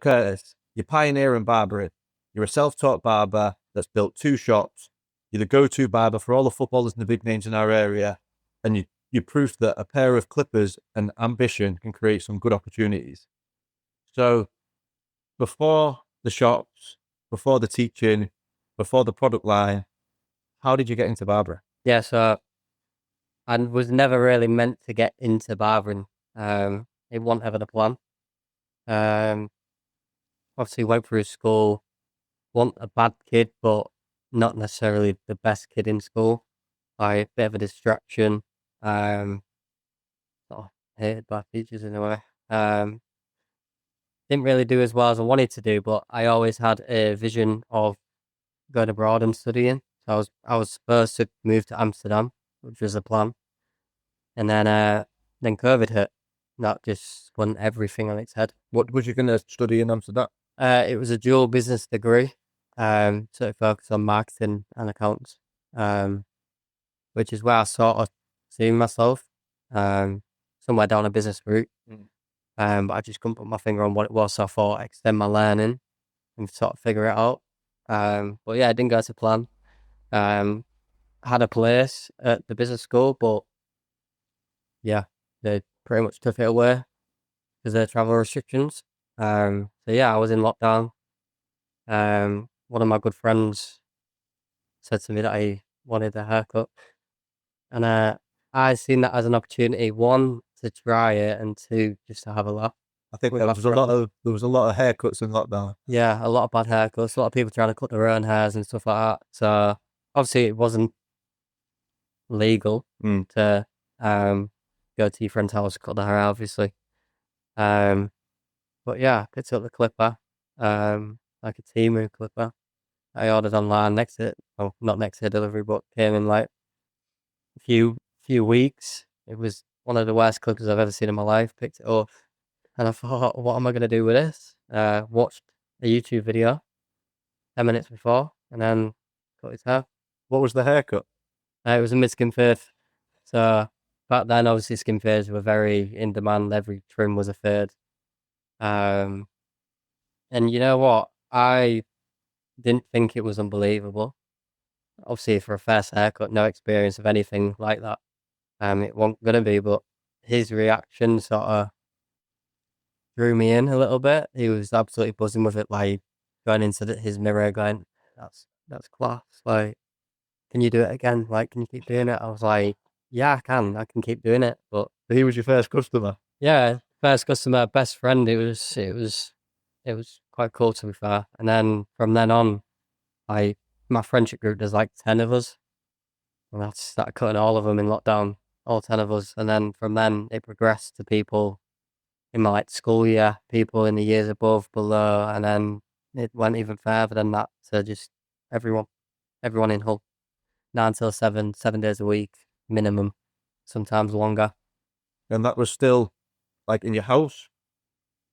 Curtis, you're pioneering barbering. You're a self-taught barber that's built 2 shops. You're the go-to barber for all the footballers and the big names in our area. And you proved that a pair of clippers and ambition can create some good opportunities. So before the shops, before the teaching, before the product line, how did you get into barbering? Yeah, so I was never really meant to get into barbering. It wasn't ever the plan. Um, Obviously went through school, wasn't a bad kid, but not necessarily the best kid in school. Like a bit of a distraction. Um, Sort of hated by teachers in a way. Um, didn't really do as well as I wanted to do, but I always had a vision of going abroad and studying. So I was supposed to move to Amsterdam, which was the plan, and then COVID hit. That just spun everything on its head. What was you going to study in Amsterdam? It was a dual business degree, so it focused on marketing and accounts, um, which is where I sort of see myself, um, somewhere down a business route. But I just couldn't put my finger on what it was, so I thought I'd extend my learning and sort of figure it out. But yeah, it didn't go to plan. Um, had a place at the business school, but yeah, they pretty much took it away because of the travel restrictions. So yeah, I was in lockdown. One of my good friends said to me that I wanted a haircut, and I seen that as an opportunity, one, to try it, and two, just to have a laugh. I think With there my was a lot friends. of haircuts in lockdown. Yeah, a lot of bad haircuts, a lot of people trying to cut their own hairs and stuff like that. So obviously it wasn't legal to go to your friend's house, cut their hair, obviously. Um, but yeah, picked up the clipper, like a Temu clipper. I ordered online next to it. Oh, not next to delivery, but came in like a few weeks. It was one of the worst clippers I've ever seen in my life. Picked it up, and I thought, what am I gonna do with this? Watched a YouTube video 10 minutes before, and then cut his hair. What was the haircut? It was a mid-skin fade. So back then, obviously, skin fades were very in demand. Every trim was a fade. Um, and you know what? I didn't think it was unbelievable. Obviously, for a first haircut, no experience of anything like that. It wasn't gonna be, but his reaction sort of drew me in a little bit. He was absolutely buzzing with it, like going into his mirror, going, "That's class." Like, can you do it again? Like, can you keep doing it? I was like, yeah, I can. I can keep doing it. But He was your first customer. yeah, first customer, best friend. It was quite cool, to be fair. And then from then on, I my friendship group, there's like 10 of us, and I started cutting all of them in lockdown, all 10 of us. And then from then it progressed to people in my like school year, people in the years above, below, and then it went even further than that to just everyone, everyone in Hull. 9 till 7, 7 days a week minimum, sometimes longer. And that was still like in your house?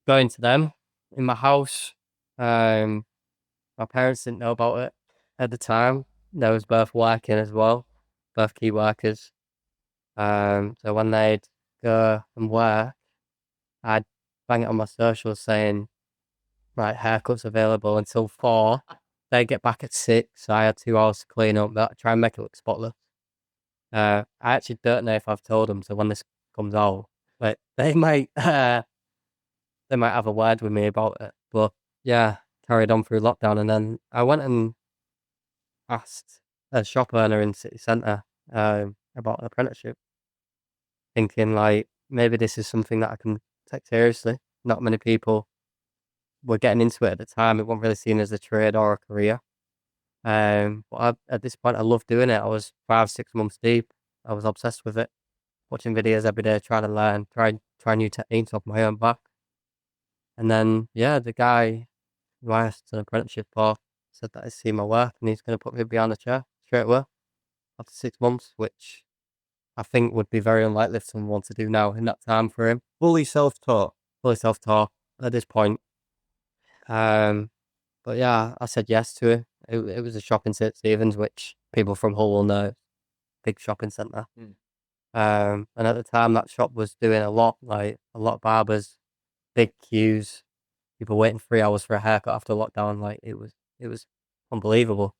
Going to them in my house. Um, my parents didn't know about it at the time. They was both working as well, both key workers. So when they'd go and work, I'd bang it on my socials saying, right, haircuts available until 4. They get back at 6, so I had 2 hours to clean up that, try and make it look spotless. I actually don't know if I've told them, so when this comes out, but they might have a word with me about it. But yeah, carried on through lockdown, and then I went and asked a shop owner in city centre about an apprenticeship, thinking like maybe this is something that I can take seriously. Not many people were getting into it at the time. It wasn't really seen as a trade or a career. At this point, I loved doing it. I was 5, 6 months deep. I was obsessed with it, watching videos every day, trying to learn, try new techniques off my own back. And then, yeah, the guy who I asked an apprenticeship for said that he's seen my work and he's going to put me behind the chair straight away after 6 months, which I think would be very unlikely for someone to do now in that time frame. Fully self-taught. Fully self-taught at this point. But yeah, I said yes to it. It was a shop in St. Stephen's, which people from Hull will know, big shopping centre. And at the time, that shop was doing a lot of barbers, big queues. people waiting 3 hours for a haircut after lockdown. Like it was unbelievable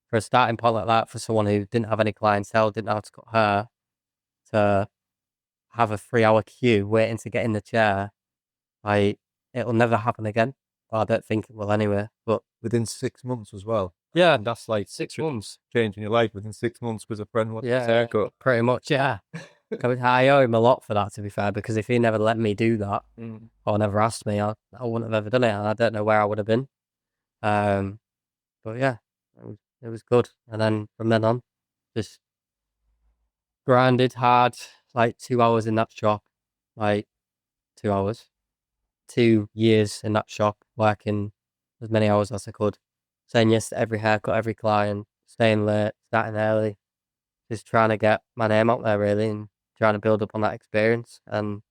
for a starting point like that, for someone who didn't have any clientele, didn't know how to cut hair, to have a 3 hour queue waiting to get in the chair. Like it'll never happen again. Well, I don't think it will anyway. But Within 6 months as well. yeah, And that's like 6 months. changing your life within 6 months because a friend wants a Yeah, haircut. pretty much. Yeah. I owe him a lot for that, to be fair, because if he never let me do that or never asked me, I wouldn't have ever done it, and I don't know where I would have been. But yeah, it was good. And then from then on, just grinded hard, like 2 hours in that shop, like 2 hours, 2 years in that shop, working as many hours as I could, saying yes to every haircut, every client, staying late, starting early, just trying to get my name out there really, and trying to build up on that experience. And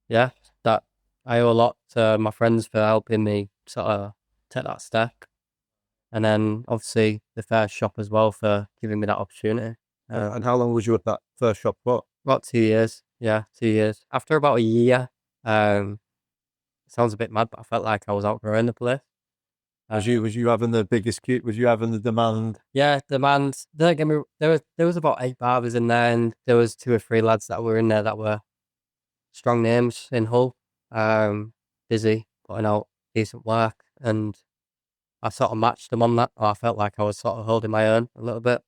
yeah, that I owe a lot to my friends for helping me sort of take that step. And then obviously the first shop as well for giving me that opportunity. And how long was you at that first shop for? About 2 years. Yeah, 2 years. After about a year, it sounds a bit mad, but I felt like I was outgrowing the place. Was you having the biggest queue? Was you having the demand? Yeah, demand. Don't get me. There was about 8 barbers in there, and there was 2 or 3 lads that were in there that were strong names in Hull. Busy, putting out decent work, and I sort of matched them on that. I felt like I was sort of holding my own a little bit.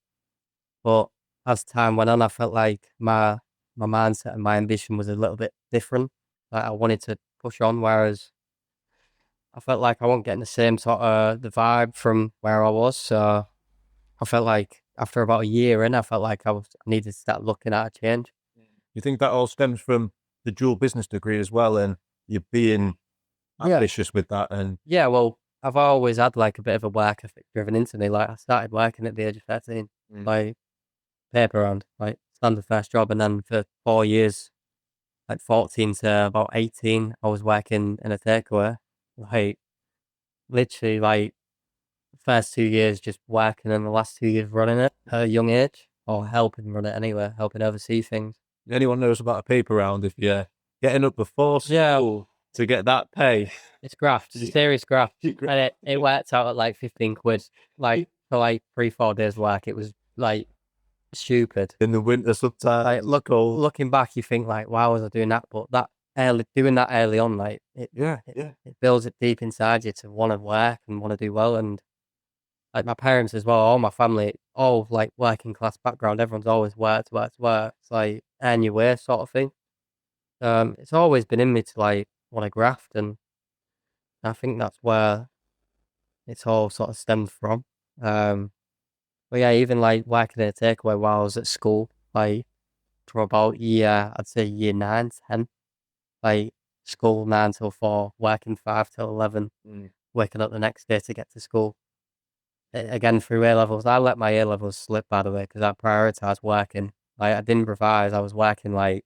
But as time went on, I felt like my mindset and my ambition was a little bit different. Like I wanted to push on, whereas I felt like I wasn't getting the same sort of the vibe from where I was. So I felt like after about a year in, I felt like I needed to start looking at a change. You think that all stems from the dual business degree as well, and you being ambitious with that? And yeah, well, I've always had like a bit of a work ethic driven into me. Like I started working at the age of 13, like paper round, like standard first job, and then for 4 years, like 14 to about 18, I was working in a takeaway. Like literally, like first 2 years just working, and the last 2 years running it at a young age, or helping run it anyway, helping oversee things. anyone knows about a paper round, if you're getting up before school to get that pay, it's graft, it's serious graft, and it worked out at like 15 quid, like for like 3-4 days work. It was like stupid in the winter sometimes. Like looking back, you think like, why was I doing that? But doing that early on, like it builds it deep inside you to want to work and want to do well. And like my parents as well, all my family, all like working class background, everyone's always worked. It's like earn your way sort of thing. It's always been in me to like want to graft, and I think that's where it's all sort of stemmed from. But yeah, even like working in a takeaway while I was at school, like for about I'd say year 9, 10, like school 9 till 4, working 5 till 11, waking up the next day to get to school. Again, through A levels, I let my A levels slip, by the way, because I prioritized working. Like I didn't revise, I was working like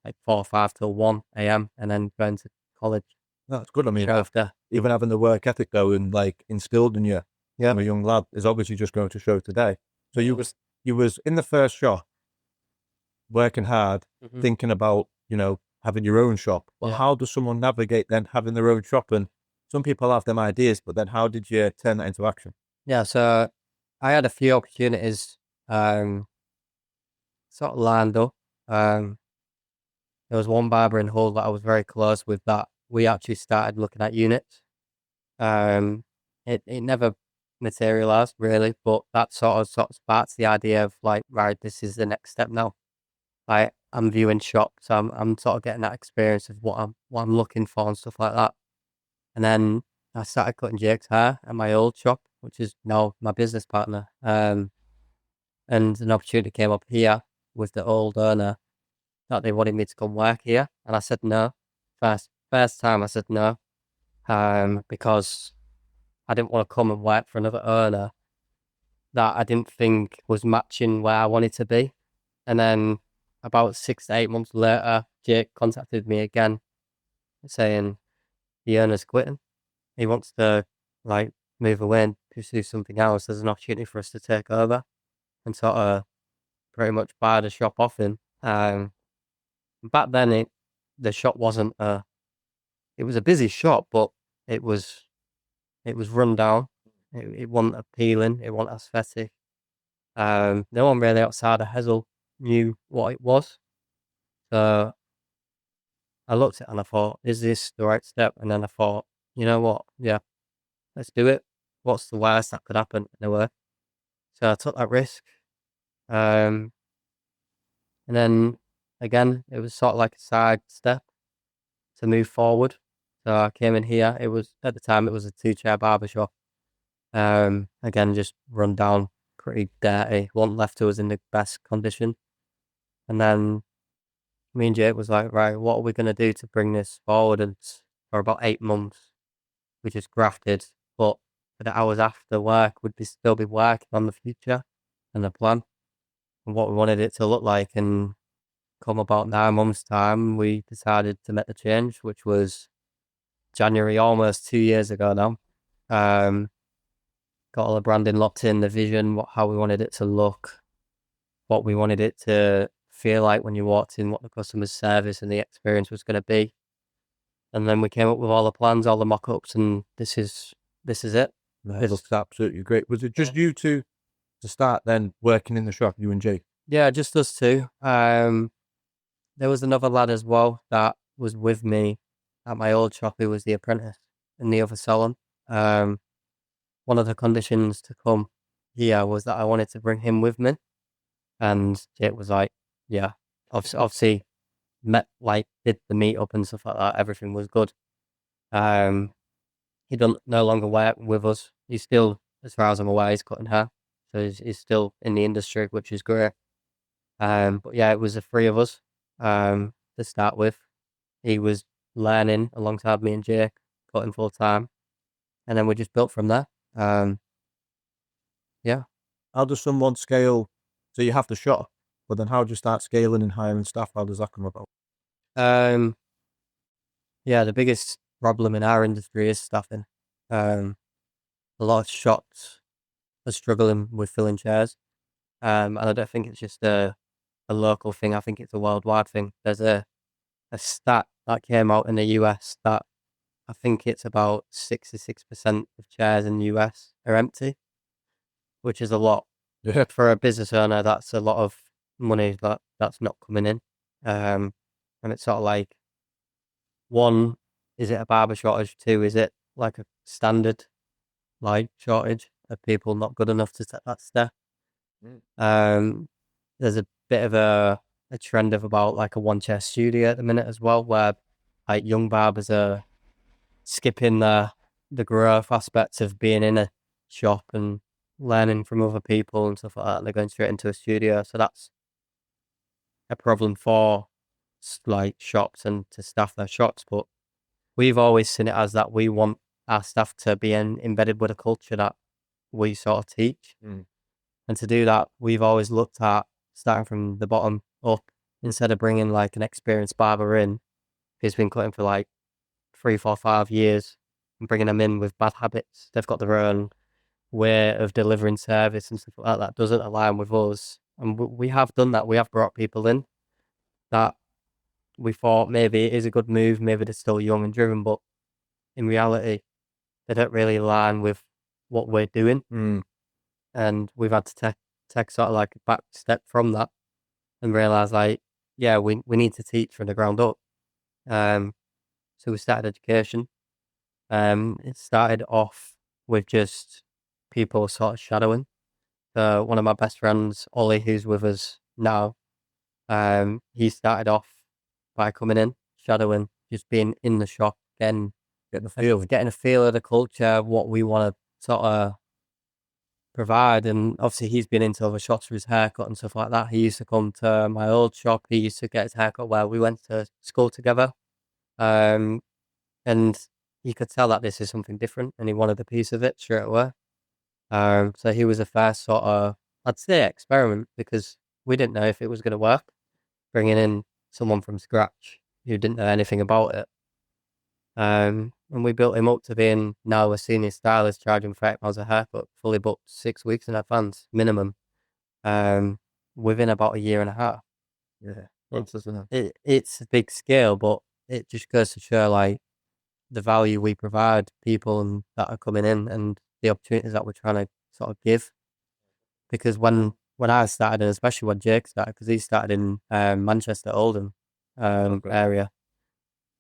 4 or 5 till 1 a.m. and then going to college. That's good. I mean, After. even having the work ethic though, and like instilled in you from a young lad, is obviously just going to show today. So you was in the first shop, working hard, thinking about having your own shop. Well, how does someone navigate then having their own shop? And some people have them ideas, but then how did you turn that into action? Yeah, so I had a few opportunities sort of lined up. There was one barber in Hull that I was very close with that we actually started looking at units. It never materialized really, but that sort of sparks the idea of like, right, this is the next step now. Like I'm viewing shops, I'm sort of getting that experience of what I'm looking for and stuff like that. And then I started cutting Jake's hair at my old shop, which is now my business partner. And an opportunity came up here with the old owner that they wanted me to come work here, and I said no. First time I said no, because I didn't want to come and work for another owner that I didn't think was matching where I wanted to be. And then about 6 to 8 months later, Jake contacted me again, saying the owner's quitting. He wants to like move away and pursue something else. There's an opportunity for us to take over and sort of pretty much buy the shop off him. Back then, the shop wasn't it was a busy shop, but it was run down. It wasn't appealing. It wasn't aesthetic. No one really outside of Hazel knew what it was. So I looked at it and I thought, is this the right step? And then I thought, you know what? Yeah, let's do it. What's the worst that could happen in a way? So I took that risk. Um, and then again, it was sort of like a side step to move forward. So I came in here. It was at the time it was a 2-chair barber shop. Again, just run down, pretty dirty. One left to us in the best condition. And then me and Jake was like, right, what are we gonna do to bring this forward? And for about 8 months, we just grafted. But for the hours after work, we'd still be working on the future and the plan and what we wanted it to look like. And come about 9 months' time, we decided to make the change, which was January, almost 2 years ago now. Got all the branding locked in, the vision, how we wanted it to look, what we wanted it to feel like when you walked in, what the customer service and the experience was going to be. And then we came up with all the plans, all the mock-ups, and this is it. It looks absolutely great. Was it just you two to start then working in the shop, you and Jake? Yeah, just us two. There was another lad as well that was with me at my old shop who was the apprentice in the other salon. One of the conditions to come here was that I wanted to bring him with me. And Jake was like, yeah, obviously did the meetup and stuff like that. Everything was good. He don't no longer work with us. He's still, as far as I'm aware, he's cutting hair. So he's still in the industry, which is great. But yeah, it was the three of us, to start with. He was learning alongside me and Jake, cutting full time. And then we just built from there. Yeah. How does someone scale? So you have the shop, but then how do you start scaling and hiring staff? How does that come about? Yeah, the biggest problem in our industry is staffing. A lot of shops are struggling with filling chairs. And I don't think it's just a local thing. I think it's a worldwide thing. There's a stat that came out in the US that I think it's about 66% of chairs in the US are empty, which is a lot. Yeah. For a business owner, that's a lot of money that's not coming in. And it's sort of like, one, is it a barber shortage? Two, is it like a standard shortage of people not good enough to take that step? There's a bit of a trend of about like a 1-chair studio at the minute as well, where like young barbers are skipping the growth aspects of being in a shop and learning from other people and stuff like that. And they're going straight into a studio, so that's a problem for shops and to staff their shops. But we've always seen it as that we want our staff to be embedded with a culture that we sort of teach. And to do that, we've always looked at starting from the bottom up instead of bringing like an experienced barber in who's been cutting for like 3, 4, 5 years and bringing them in with bad habits. They've got their own way of delivering service and stuff like that that doesn't align with us. And we have done that. We have brought people in that we thought maybe it is a good move, maybe they're still young and driven, but in reality, they don't really align with what we're doing. And we've had to take sort of like a back step from that and realize like, yeah, we need to teach from the ground up. So we started education. It started off with just people sort of shadowing. So one of my best friends, Ollie, who's with us now, he started off by coming in, shadowing, just being in the shop, getting a feel of the culture, what we want to sort of provide. And obviously he's been into other shops for his haircut and stuff like that. He used to come to my old shop. He used to get his haircut where we went to school together. And you could tell that this is something different and he wanted a piece of it straight away. So he was the first sort of, I'd say, experiment, because we didn't know if it was going to work, bringing in someone from scratch who didn't know anything about it. And we built him up to being now a senior stylist, charging £30 a haircut, fully booked 6 weeks in advance, minimum, within about a year and a half. Yeah, It's a big scale, but it just goes to show, like, the value we provide people and that are coming in, and the opportunities that we're trying to sort of give. Because when I started, and especially when Jake started, because he started in Manchester, Oldham Okay. area,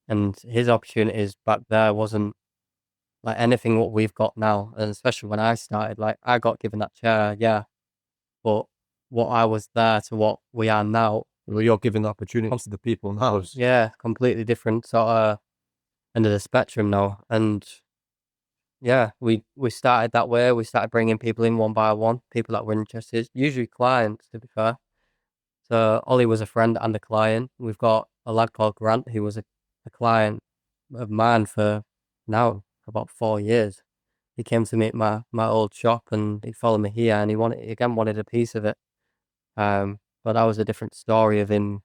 and his opportunities back there wasn't like anything what we've got now. And especially when I started, like I got given that chair, yeah, but what I was there to what we are now, Well, you're giving the opportunity to the people now. yeah, completely different sort of end of the spectrum now. And yeah, we started that way. We started bringing people in one by one, people that were interested, usually clients, to be fair. So Ollie was a friend and a client. We've got a lad called Grant who was a client of mine for now about 4 years. He came to me at my old shop and he followed me here, and he wanted a piece of it. But that was a different story of him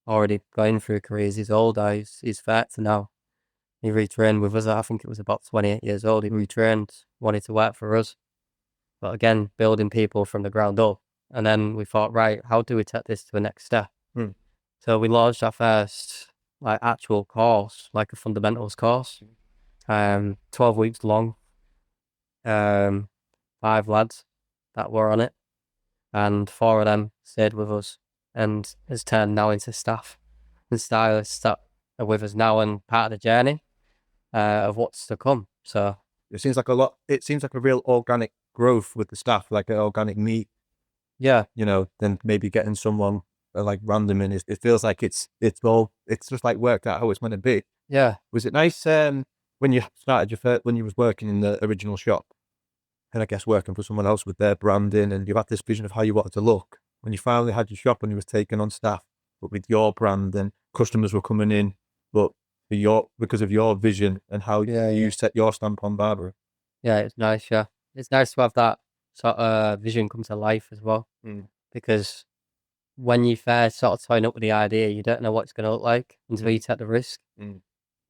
already going through careers. He's older. He's 30 now. He retrained with us. I think it was about 28 years old. He retrained, wanted to work for us. But again, building people from the ground up. And then we thought, right, how do we take this to the next step? So we launched our first like actual course, like a fundamentals course, 12 weeks long, 5 lads that were on it, and 4 of them stayed with us and has turned now into staff and stylists that are with us now and part of the journey of what's to come. So it seems like a lot. It seems like a real organic growth with the staff, like an organic meet. yeah, Then maybe getting someone like random in. It feels like it's just like worked out how it's meant to be. yeah. Was it nice when you started when you was working in the original shop, and I guess working for someone else with their branding, and you had this vision of how you wanted to look when you finally had your shop and you was taking on staff, but with your brand, and customers were coming in, but because of your vision and how you set your stamp on Barber. Yeah, it's nice. Yeah, it's nice to have that sort of vision come to life as well. Because when you first sort of sign up with the idea, you don't know what it's going to look like until you take the risk.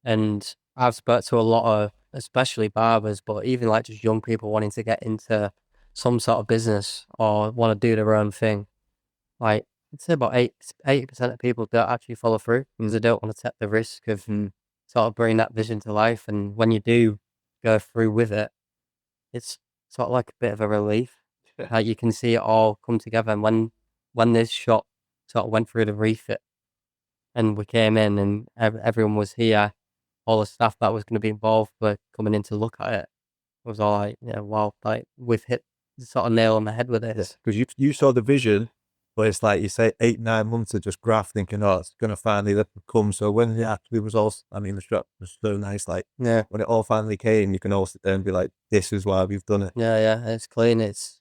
And I've spoke to a lot of, especially barbers, but even like just young people wanting to get into some sort of business or want to do their own thing. Like I'd say about 80% of people don't actually follow through because they don't want to take the risk of sort of bringing that vision to life. And when you do go through with it, it's sort of like a bit of a relief. Like you can see it all come together. And when this shop sort of went through the refit and we came in and everyone was here, all the staff that was going to be involved were coming in to look at it. It was all like, yeah, wow, like we've hit the sort of nail on the head with this. Because you saw the vision, but it's like you say 8-9 months of just graft thinking, oh, it's gonna finally come. So when it actually was all, I mean, the shop was so nice. Like Yeah, when it all finally came, you can all sit there and be like, this is why we've done it. yeah, it's clean. It's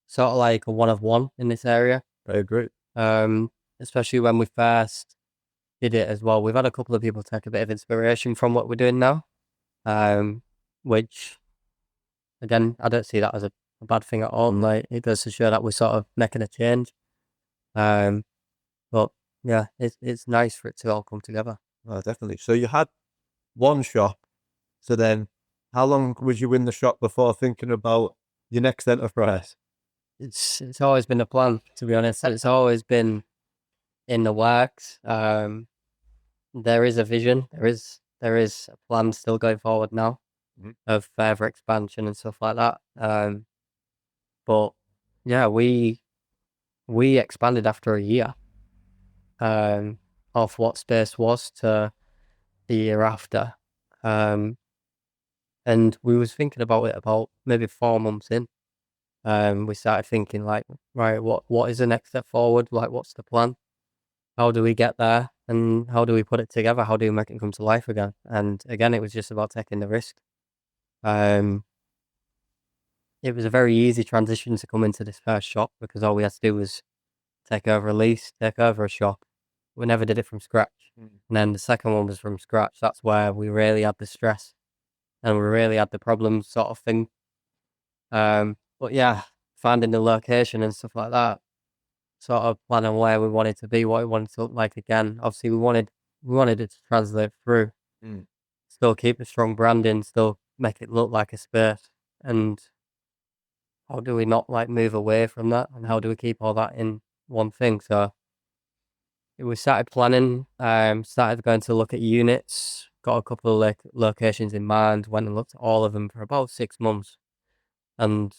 sort of like a one of one in this area. I agree. Especially when we first did it as well. We've had a couple of people take a bit of inspiration from what we're doing now, which again, I don't see that as a bad thing at all. Like it goes to show that we're sort of making a change. But yeah, it's nice for it to all come together. Oh, definitely. So you had one shop. So then, how long was you in the shop before thinking about your next enterprise? It's always been a plan, to be honest. It's always been in the works. There is a vision. There is a plan still going forward now of further expansion and stuff like that. But yeah, we expanded after a year. Of what space was to the year after. And we was thinking about it about maybe 4 months in. We started thinking like, right, what is the next step forward? Like, what's the plan? How do we get there? And how do we put it together? How do we make it come to life again? And again, it was just about taking the risk. It was a very easy transition to come into this first shop because all we had to do was take over a lease, take over a shop. We never did it from scratch. And then the second one was from scratch. That's where we really had the stress and we really had the problems sort of thing. But yeah, finding the location and stuff like that, sort of planning where we wanted to be, what we wanted to look like again. Obviously, we wanted it to translate through, still keep the strong branding, still make it look like a space. And how do we not like move away from that? And how do we keep all that in one thing? So we started planning, started going to look at units. got a couple of locations in mind, went and looked at all of them for about 6 months. And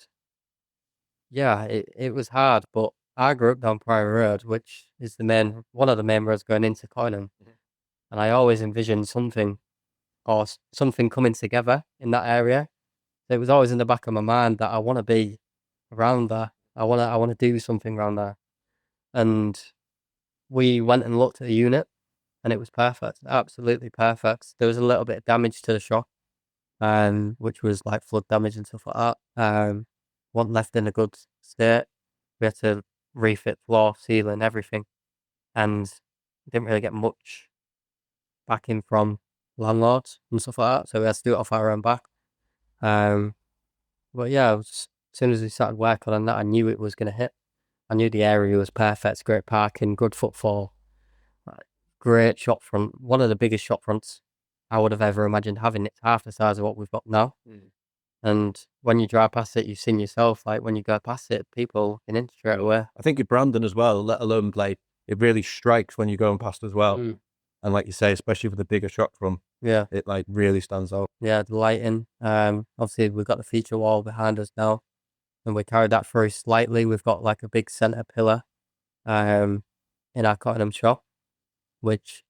yeah, it was hard, but I grew up down Priory Road, which is one of the main roads going into Coinham. And I always envisioned something something coming together in that area. So it was always in the back of my mind that I want to be around there. I want to do something around there. And we went and looked at a unit, and it was perfect, absolutely perfect. There was a little bit of damage to the shop, which was like flood damage and stuff like that. Wasn't left in a good state. We had to refit floor, ceiling, everything, and didn't really get much backing from landlords and stuff like that. So we had to do it off our own back. But yeah, as soon as we started working on that, I knew it was going to hit. I knew the area was perfect, great parking, good footfall, great shop front. One of the biggest shop fronts I would have ever imagined having. It's half the size of what we've got now. And when you drive past it, you've seen yourself, like when you go past it, people in it straight away. I think your branding as well, let alone like it really strikes when you're going past as well. And like you say, especially with the bigger shop front, Yeah, it like really stands out. yeah, the lighting. Obviously we've got the feature wall behind us now, and we carried that through slightly. We've got like a big center pillar, in our Cottenham shop, which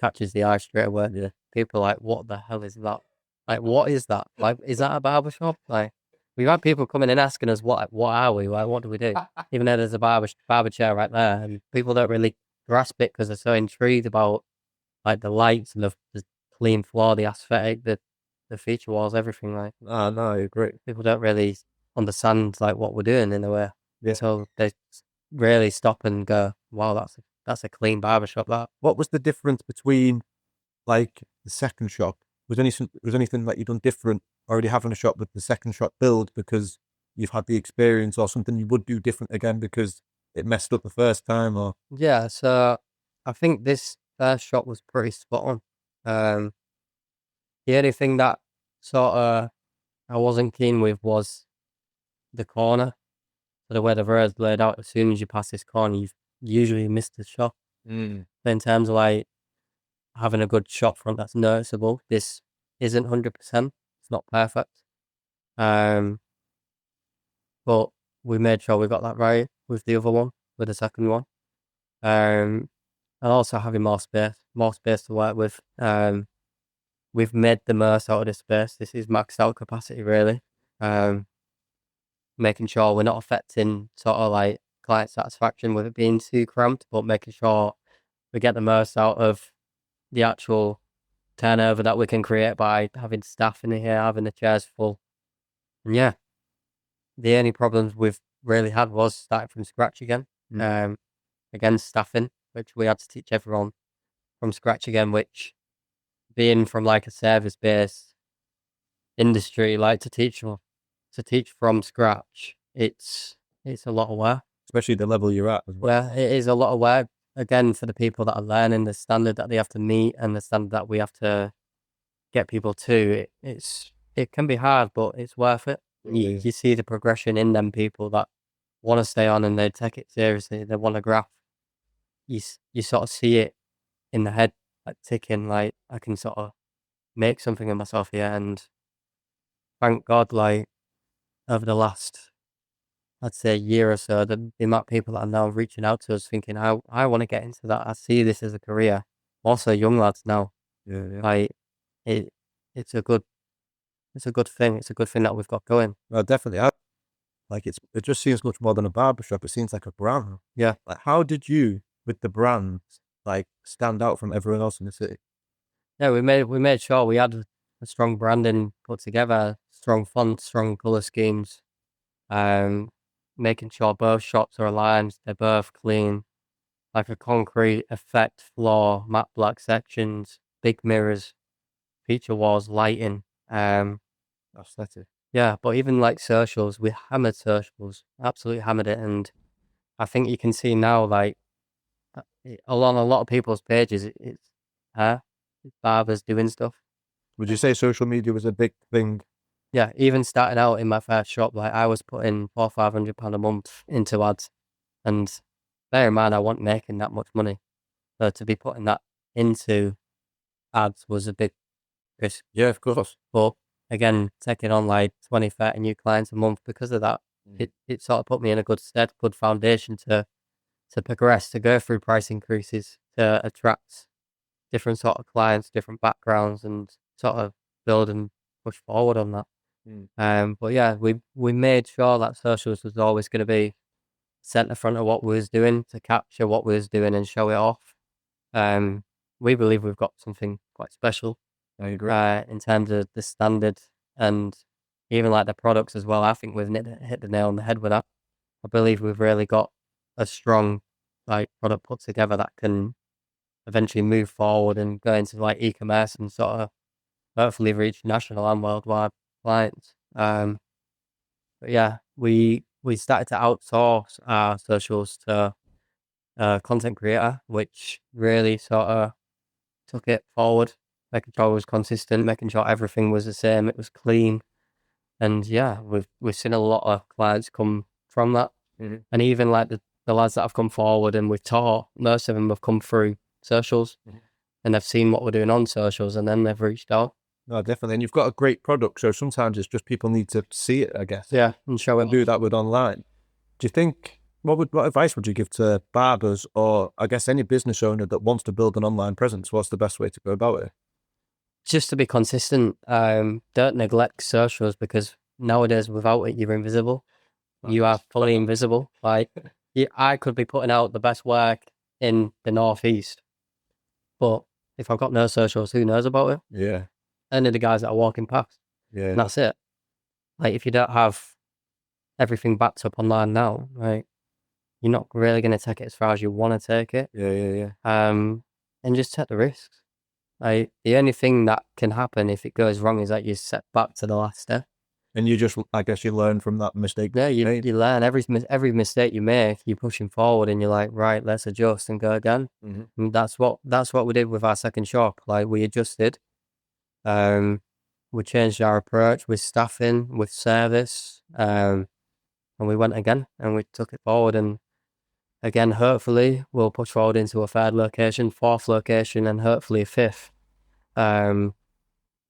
catches the eye straight away. Yeah. People are like, what the hell is that? Like, what is that? Like, is that a barber shop? Like, we've had people coming in asking us, what are we? Like, what do we do? Even though there's a barber chair right there, and people don't really grasp it because they're so intrigued about like the lights and the clean floor, the aesthetic, the feature walls, everything. Like, No, I agree. people don't really understand like what we're doing in a way. Yeah. So they really stop and go, wow, that's a clean barber shop. That. What was the difference between like the second shop? Was anything that you've done different already having a shop with the second shop build because you've had the experience, or something you would do different again because it messed up the first time? Or Yeah, so I think this first shot was pretty spot on. The only thing that sort of I wasn't keen with was the corner. So the way the road's laid out, as soon as you pass this corner, you've usually missed the shop. But in terms of like having a good shop front that's noticeable, this isn't 100%. It's not perfect. But we made sure we got that right with the other one, with the second one. And also having more space to work with. We've made the most out of this space. This is maxed out capacity, really. Making sure we're not affecting sort of like client satisfaction with it being too cramped, but making sure we get the most out of the actual turnover that we can create by having staff in here, having the chairs full. And yeah, the only problems we've really had was starting from scratch again. Again, staffing, which we had to teach everyone from scratch again, which being from like a service-based industry, like to teach from scratch, it's a lot of work. especially the level you're at as well. Well, it is a lot of work, again, for the people that are learning, the standard that they have to meet and the standard that we have to get people to. It can be hard, but it's worth it. You see the progression in them people that want to stay on and they take it seriously. They want to graph. You sort of see it in the head, like ticking, like I can sort of make something of myself here. And thank God, like over the last, I'd say, year or so, the amount of people that are now reaching out to us thinking, I want to get into that. I see this as a career. Also, young lads now, Yeah. like it's a good thing. It's a good thing that we've got going. Well, definitely. Like it just seems much more than a barbershop. It seems like a brand. Yeah. Like, how did you, with the brand, like stand out from everyone else in the city? Yeah, we made sure we had a strong branding put together, strong fonts, strong color schemes, making sure both shops are aligned, they're both clean, like a concrete effect floor, matte black sections, big mirrors, feature walls, lighting. Aesthetic. Yeah, but even like socials, we hammered socials, absolutely hammered it, and I think you can see now, like along a lot of people's pages, it's her, it's barbers doing stuff. Would you say social media was a big thing? Yeah, even starting out in my first shop, like I was putting £400-500 a month into ads, and bear in mind I wasn't making that much money, so to be putting that into ads was a big Chris. Yeah, of course. But again, taking on like 20, 30 new clients a month because of that, it sort of put me in a good stead, good foundation to progress, to go through price increases, to attract different sort of clients, different backgrounds, and sort of build and push forward on that. But yeah, we made sure that socials was always going to be centre front of what we was doing, to capture what we was doing and show it off. We believe we've got something quite special. I agree. In terms of the standard and even like the products as well. I think we've hit the nail on the head with that. I believe we've really got a strong like product put together that can eventually move forward and go into like e-commerce and sort of hopefully reach national and worldwide clients. But yeah, we started to outsource our socials to a content creator, which really sort of took it forward, making sure it was consistent, making sure everything was the same, it was clean. And yeah, we've seen a lot of clients come from that. And even like the lads that have come forward and we've taught, most of them have come through socials and they've seen what we're doing on socials and then they've reached out. No, definitely. And you've got a great product, so sometimes it's just people need to see it, I guess. Yeah, and show it. And do that with online. Do you think, what advice would you give to barbers or I guess any business owner that wants to build an online presence? What's the best way to go about it? Just to be consistent. Don't neglect socials, because nowadays without it you're invisible. You are fully invisible. Like I could be putting out the best work in the Northeast, but if I've got no socials, who knows about it? Yeah. Only the guys that are walking past. Yeah. And that's it. Like if you don't have everything backed up online now, right, you're not really going to take it as far as you want to take it. Yeah. And just take the risks. Like the only thing that can happen if it goes wrong is that you set back to the last step. And you just, I guess you learn from that mistake. Yeah, you learn every mistake you make, you're pushing forward and you're like, right, let's adjust and go again. And that's what we did with our second shop. Like we adjusted, we changed our approach with staffing, with service, and we went again and we took it forward. And again, hopefully we'll push forward into a third location, fourth location, and hopefully a fifth.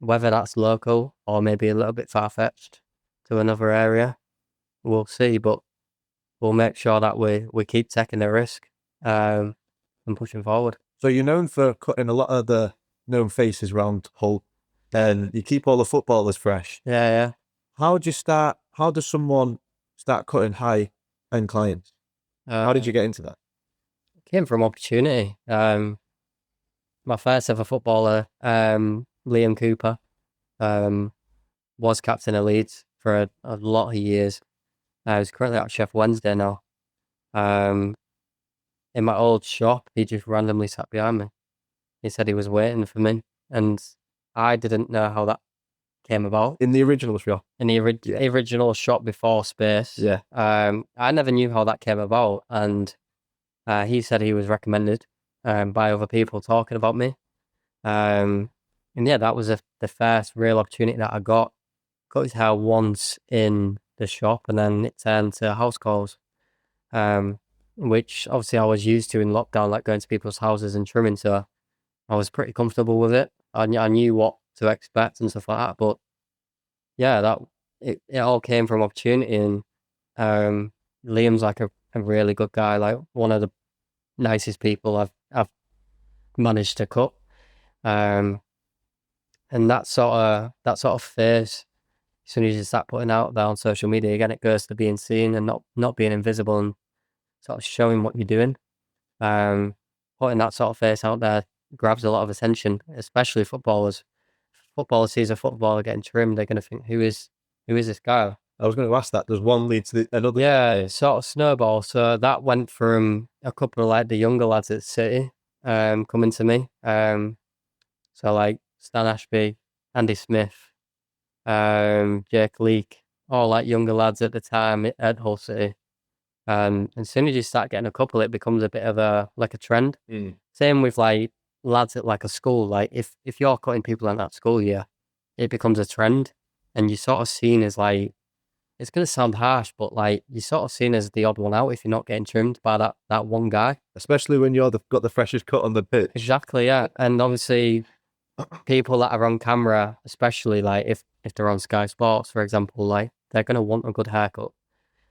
Whether that's local or maybe a little bit far-fetched to another area, we'll see, but we'll make sure that we keep taking the risk and pushing forward. So you're known for cutting a lot of the known faces around Hull, and you keep all the footballers fresh. Yeah. How does someone start cutting high-end clients? How did you get into that? It came from opportunity. My first ever footballer, Liam Cooper, was captain of Leeds for a lot of years. He's currently at Chef Wednesday now. In my old shop, he just randomly sat behind me. He said he was waiting for me, and I didn't know how that came about. In the original shop? In the original shop before Space. Yeah. I never knew how that came about, and he said he was recommended by other people talking about me. And yeah, that was the first real opportunity that I got. Cut his hair once in the shop, and then it turned to house calls, which obviously I was used to in lockdown, like going to people's houses and trimming, so I was pretty comfortable with it. I knew what to expect and stuff like that, but yeah, it all came from opportunity. And Liam's like a really good guy, like one of the nicest people I've managed to cut. And that sort of phase, as soon as you start putting out there on social media, again, it goes to being seen and not being invisible and sort of showing what you're doing. Putting that sort of face out there grabs a lot of attention, especially footballers. Footballer sees a footballer getting trimmed, they're going to think, who is this guy? I was going to ask that. Does one lead to another? Yeah, it sort of snowball. So that went from a couple of like the younger lads at City coming to me. So like Stan Ashby, Andy Smith, Jake Leake, all like younger lads at the time at Hull City. As soon as you start getting a couple, it becomes a bit of a trend. Same with like lads at like a school. Like if you're cutting people in that school year, it becomes a trend, and you're sort of seen as like, it's gonna sound harsh, but like you're sort of seen as the odd one out if you're not getting trimmed by that one guy. Especially when got the freshest cut on the pitch. Exactly, yeah. And obviously people that are on camera, especially like if they're on Sky Sports, for example, like they're gonna want a good haircut.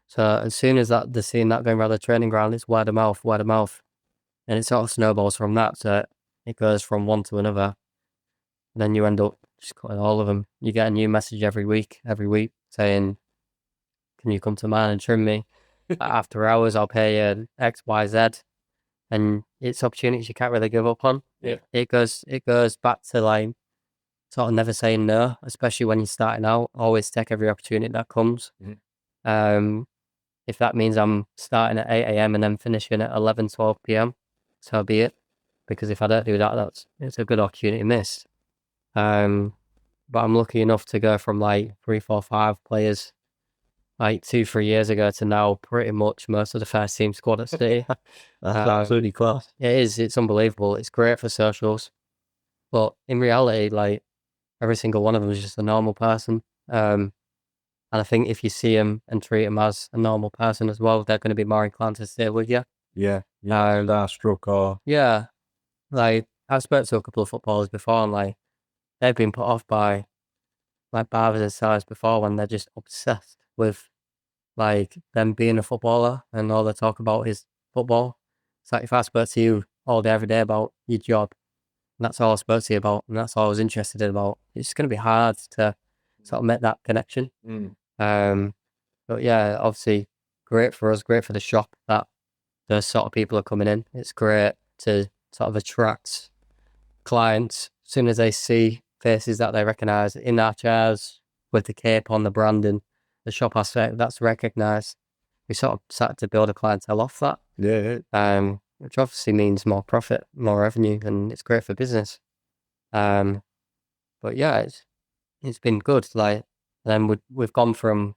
So as soon as that they're seeing that going around the training ground, it's word of mouth, and it sort of snowballs from that. So it goes from one to another, and then you end up just cutting all of them. You get a new message every week, saying, "Can you come to mine and trim me? After hours, I'll pay you X, Y, Z." And it's opportunities you can't really give up on. Yeah. It goes back to like sort of never saying no, especially when you're starting out. Always take every opportunity that comes. If that means I'm starting at 8 a.m. and then finishing at 11, 12 p.m., so be it. Because if I don't do that, it's a good opportunity missed. But I'm lucky enough to go from like 3, 4, 5 players like 2, 3 years ago to now pretty much most of the first team squad at City. That's absolutely class. It is. It's unbelievable. It's great for socials. But in reality, like every single one of them is just a normal person. And I think if you see them and treat them as a normal person as well, they're going to be more inclined to stay with you. Yeah. Starstruck or... Yeah. Like I've spoken to a couple of footballers before, and like they've been put off by like barbers and stars before when they're just obsessed with like them being a footballer and all they talk about is football. It's like if I spoke to you all day, every day about your job, and that's all I spoke to you about, and that's all I was interested in about, it's going to be hard to sort of make that connection. But yeah, obviously, great for us, great for the shop that those sort of people are coming in. It's great to sort of attract clients as soon as they see faces that they recognise in our chairs with the cape on, the branding, the shop aspect that's recognised. We sort of started to build a clientele off that. Yeah. Which obviously means more profit, more revenue, and it's great for business. But yeah, it's been good. Like, then we've gone from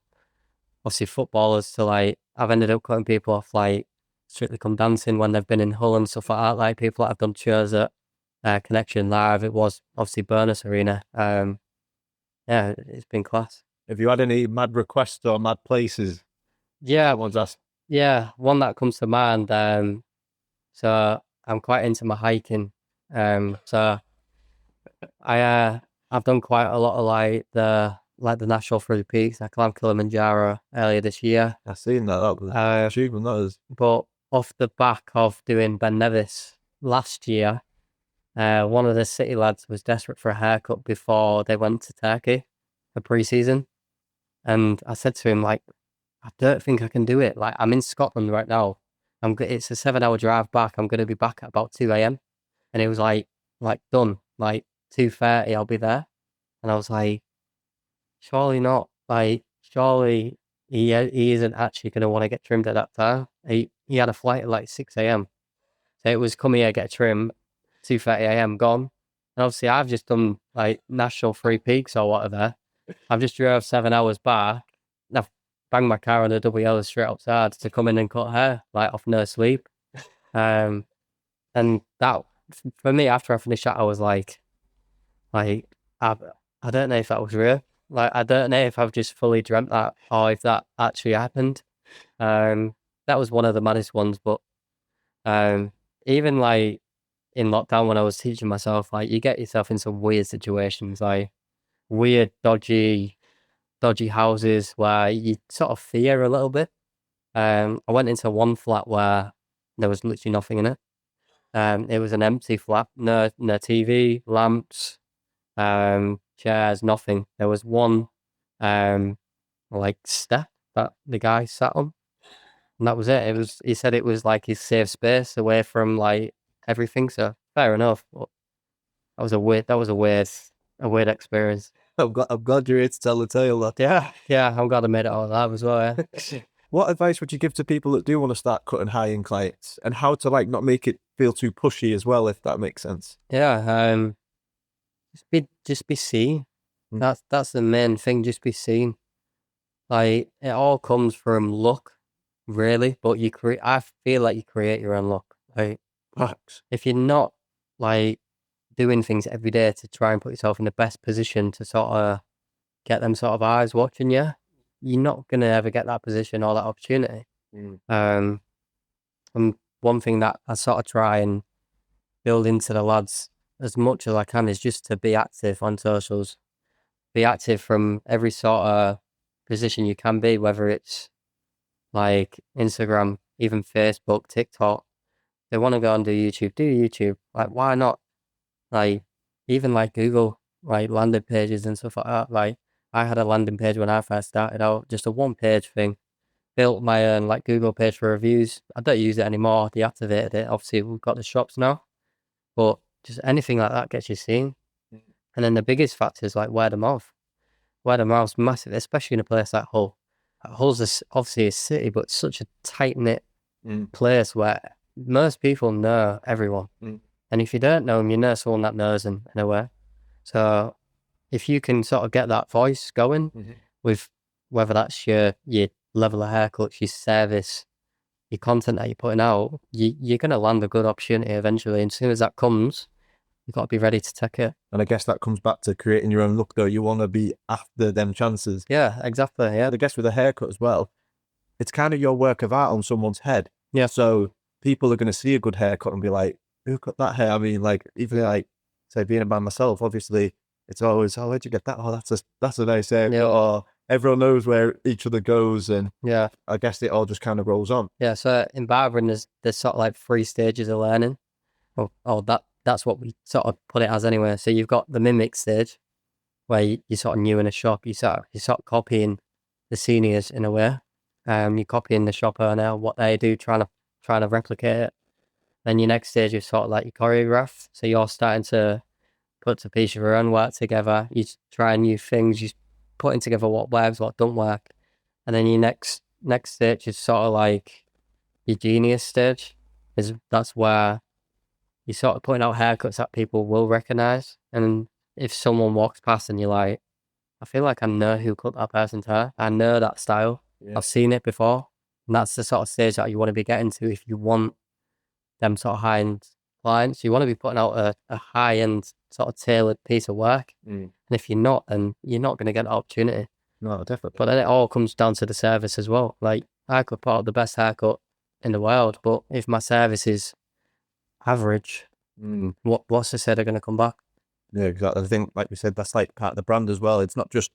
obviously footballers to like I've ended up cutting people off like Strictly Come Dancing when they've been in Hull and stuff like that. Like people that have done shows at Connection Live. It was obviously Burness Arena. Yeah, it's been class. Have you had any mad requests or mad places? Yeah, One's asked. yeah. One that comes to mind. So I'm quite into my hiking. So I've done quite a lot of like the National Three Peaks. I climbed Kilimanjaro earlier this year. I've seen that. That was an achievement, that is. But off the back of doing Ben Nevis last year, one of the City lads was desperate for a haircut before they went to Turkey for pre-season. And I said to him, like, I don't think I can do it. Like, I'm in Scotland right now. It's a 7-hour drive back. I'm going to be back at about 2 a.m. And it was like done. Like 2:30, I'll be there. And I was like, surely not. Like, surely he isn't actually going to want to get trimmed at that time. He had a flight at like 6 a.m. So it was come here, get a trim, 2:30 a.m. gone. And obviously I've just done like National Three Peaks or whatever. I've just drove 7 hours back. And I've banged my car on the double yellow straight outside to come in and cut hair, like off no sleep. And that, for me, after I finished that, I was like, I don't know if that was real. Like, I don't know if I've just fully dreamt that or if that actually happened. That was one of the maddest ones, but even like in lockdown when I was teaching myself, like you get yourself in some weird situations, like weird, dodgy houses where you sort of fear a little bit. I went into one flat where there was literally nothing in it. It was an empty flat, no TV, lamps, chairs, nothing. There was one like step that the guy sat on, and that was it. He said it was like his safe space away from like everything. So fair enough. But that was a weird experience. I'm glad you're here to tell the tale. That. Yeah. I'm glad I made it all alive as well. Yeah. What advice would you give to people that do want to start cutting high-end clients, and how to like not make it feel too pushy as well, if that makes sense? Yeah. Just be seen. That's the main thing. Just be seen. Like it all comes from luck, really. But I feel like you create your own luck. Like if you're not like doing things every day to try and put yourself in the best position to sort of get them sort of eyes watching you, you're not gonna ever get that position or that opportunity. And one thing that I sort of try and build into the lads as much as I can is just to be active on socials. Be active from every sort of position you can be, whether it's like Instagram, even Facebook, TikTok. They want to go and do YouTube. Like, why not? Like, even like Google, like landing pages and stuff like that. Like, I had a landing page when I first started out, just a one page thing. Built my own like Google page for reviews. I don't use it anymore. Deactivated it. Obviously, we've got the shops now, but just anything like that gets you seen. And then the biggest factor is like word of mouth. Word of mouth's massive, especially in a place like Hull. Hull's obviously a city, but it's such a tight knit place where most people know everyone. And if you don't know them, you know someone that knows them in a way. So if you can sort of get that voice going with whether that's your level of haircuts, your service, your content that you're putting out, you're going to land a good opportunity eventually. And as soon as that comes, you've got to be ready to take it. And I guess that comes back to creating your own look, though. You want to be after them chances. Yeah, exactly. Yeah. And I guess with a haircut as well, it's kind of your work of art on someone's head. Yeah. So people are going to see a good haircut and be like, who cut that hair? I mean, like, even like, say, being by myself, obviously, it's always, oh, where'd you get that? Oh, that's a nice haircut. Yeah. Or everyone knows where each other goes. And yeah, I guess it all just kind of rolls on. Yeah. So in barbering, there's sort of like 3 stages of learning. That's what we sort of put it as anyway. So you've got the mimic stage, where you're sort of new in a shop. You're sort of copying the seniors in a way. You're copying the shop owner, what they do, trying to replicate it. Then your next stage is sort of like your choreograph. So you're starting to put a piece of your own work together. You try new things. You're putting together what works, what don't work. And then your next stage is sort of like your genius stage. That's where you're sort of putting out haircuts that people will recognize. And if someone walks past and you're like, I feel like I know who cut that person's hair. I know that style. Yeah. I've seen it before. And that's the sort of stage that you want to be getting to if you want them sort of high-end clients. You want to be putting out a high-end sort of tailored piece of work. And if you're not, then you're not going to get the opportunity. No, definitely. But then it all comes down to the service as well. Like, I could put out the best haircut in the world, but if my service is average, what's to say they're going to come back? Yeah, exactly. I think, like we said, that's like part of the brand as well. It's not just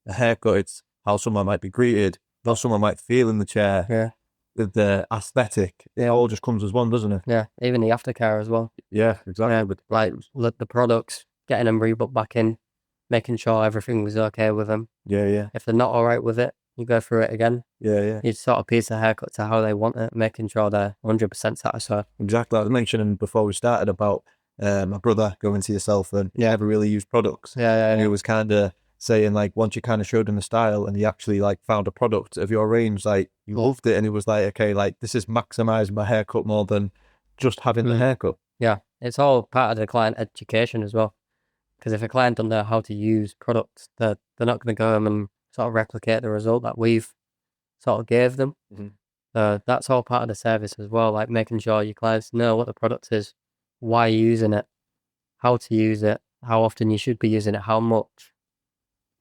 a haircut, it's how someone might be greeted, how someone might feel in the chair. Yeah. The aesthetic, it all just comes as one, doesn't it? Yeah, even the aftercare as well. Yeah, exactly. Yeah, but like the products, getting them rebooked back in, making sure everything was okay with them. Yeah. If they're not all right with it, you go through it again. Yeah. You sort of piece the haircut to how they want it, making sure they're 100% satisfied. Exactly. I was mentioning before we started about my brother going to yourself and never really used products. Yeah. And he was kind of saying, like, once you kind of showed him the style and he actually like found a product of your range, like he loved it, and he was like, okay, like this is maximizing my haircut more than just having the haircut. Yeah, it's all part of the client education as well. Because if a client doesn't know how to use products, they're not going to go and sort of replicate the result that we've sort of gave them. So that's all part of the service as well, like making sure your clients know what the product is, why you're using it, how to use it, how often you should be using it, how much,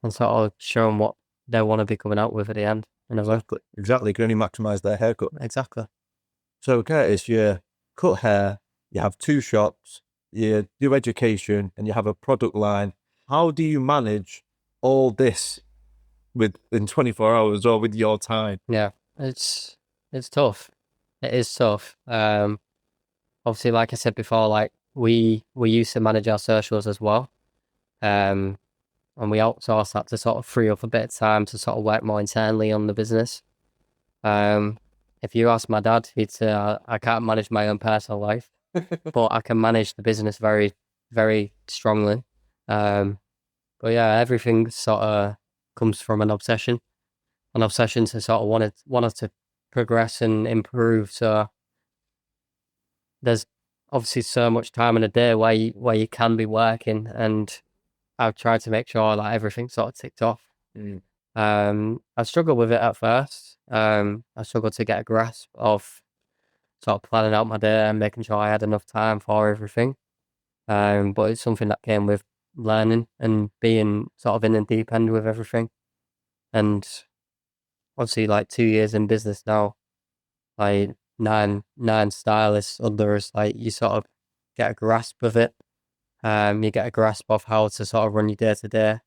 and sort of show them what they want to be coming out with at the end. Exactly. You can only maximize their haircut. Exactly. So, Curtis, you cut hair, you have 2 shops, you do education, and you have a product line. How do you manage all this in 24 hours or with your time? Yeah, it's tough. It is tough. Obviously, like I said before, like we used to manage our socials as well. And we outsourced that to sort of free up a bit of time to sort of work more internally on the business. If you ask my dad, he'd say I can't manage my own personal life, but I can manage the business very, very strongly. But yeah, everything sort of comes from an obsession to sort of want us to progress and improve. So there's obviously so much time in a day where you can be working, and I've tried to make sure that everything's sort of ticked off. I struggled with it at first. I struggled to get a grasp of sort of planning out my day and making sure I had enough time for everything. But it's something that came with learning and being sort of in the deep end with everything. And obviously, like 2 years in business now, like nine stylists under us, like you sort of get a grasp of it. You get a grasp of how to sort of run your day to day,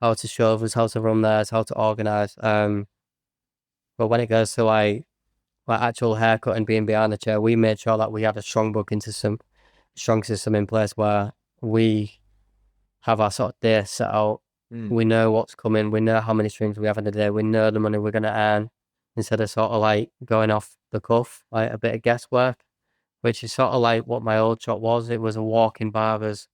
how to show others, how to run theirs, how to organise. But when it goes to like actual haircut and being behind the chair, we made sure that we had a strong booking system, strong system in place where we have our sort of day set out. We know what's coming. We know how many streams we have in a day. We know the money we're going to earn instead of sort of like going off the cuff, like a bit of guesswork, which is sort of like what my old shop was. It was a walk-in barbers,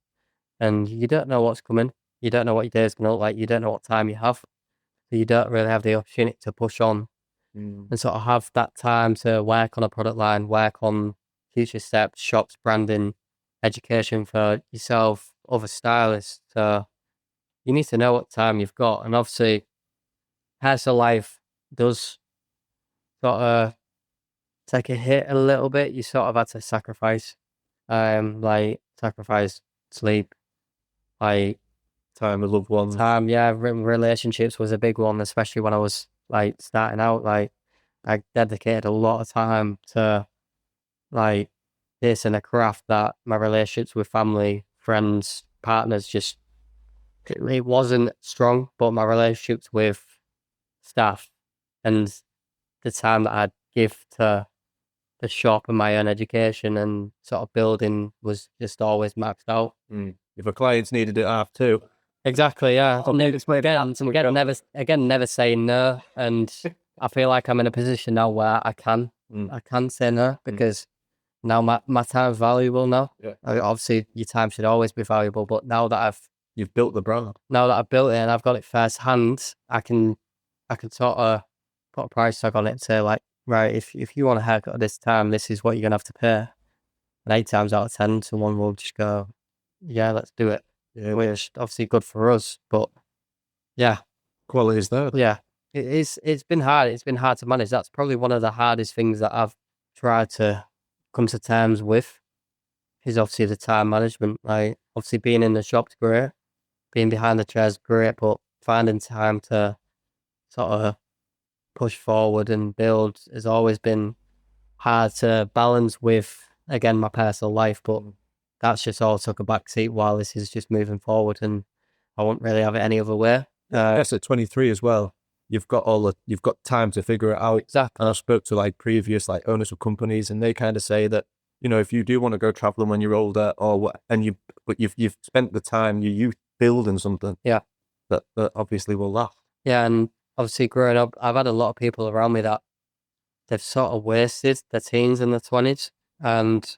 and you don't know what's coming. You don't know what your day is going to look like. You don't know what time you have. So you don't really have the opportunity to push on and sort of have that time to work on a product line, work on future steps, shops, branding, education for yourself, other stylists. So you need to know what time you've got. And obviously, personal life does sort of take a hit a little bit. You sort of had to sacrifice, like sacrifice sleep, like Time with loved ones. time. Yeah, relationships was a big one, especially when I was like starting out. Like I dedicated a lot of time to like this and a craft that my relationships with family, friends, partners just it wasn't strong. But my relationships with staff and the time that I'd give to the shop and my own education and sort of building was just always maxed out. If a client's needed it half too. Exactly, yeah. Again, Never saying no, and I feel like I'm in a position now where I can say no because now my time's valuable now. Yeah. Obviously, your time should always be valuable, but now that You've built the brand. now that I've built it and I've got it first hand, I can sort of put a price tag on it and say like, right, if you want a haircut at this time, this is what you're gonna have to pay. And 8 times out of 10, someone will just go, yeah, let's do it. Yeah. Which obviously good for us, but yeah, Quality is there. yeah, it is. It's been hard. It's been hard to manage. That's probably one of the hardest things that I've tried to come to terms with. Is obviously the time management. Like obviously being in the shop's great, being behind the chair's great, but finding time to sort of push forward and build has always been hard to balance with, again, my personal life, but that's just all took a back seat while this is just moving forward and I won't really have it any other way. Yes, at 23 as well. You've got time to figure it out. Exactly. And I spoke to like previous like owners of companies and they kind of say that, you know, if you do want to go traveling when you're older or what, but you've spent the time, your youth building something. Yeah. That obviously will last. Yeah, and obviously growing up, I've had a lot of people around me that they've sort of wasted their teens and their 20s, and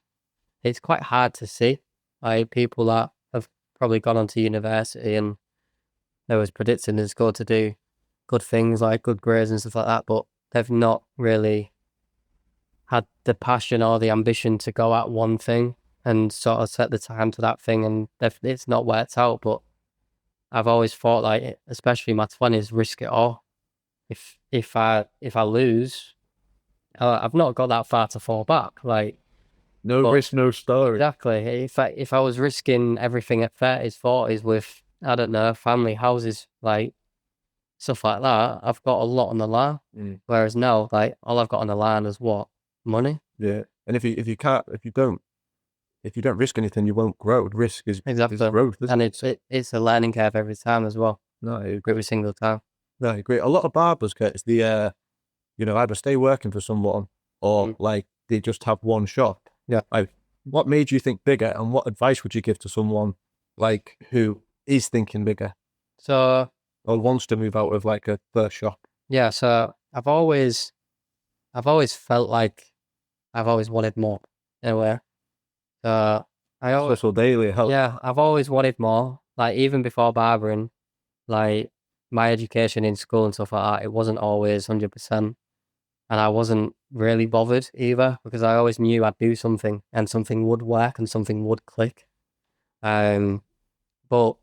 it's quite hard to see. Like people that have probably gone on to university and they was predicting in school to do good things like good grades and stuff like that, but they've not really had the passion or the ambition to go at one thing and sort of set the time to that thing, and it's not worked out. But I've always thought, like, especially my 20s, risk it all. If I lose, I've not got that far to fall back. Like, no risk, no story. Exactly. If I was risking everything at 30s, 40s with, I don't know, family, houses, like stuff like that, I've got a lot on the line. Whereas now, like, all I've got on the line is what? Money. Yeah. And if you don't risk anything, you won't grow. Risk is Exactly. growth, and it's a learning curve every time as well. No, I agree. Every single time. No, I agree. A lot of barbers, Curtis, either stay working for someone or like they just have one shop. Yeah. Like, what made you think bigger, and what advice would you give to someone like who is thinking bigger? So, or wants to move out of like a first shop? Yeah. So I've always felt like I've always wanted more in a way. So I've always wanted more. Like even before barbering, like my education in school and stuff like that, it wasn't always 100%. And I wasn't really bothered either because I always knew I'd do something and something would work and something would click. But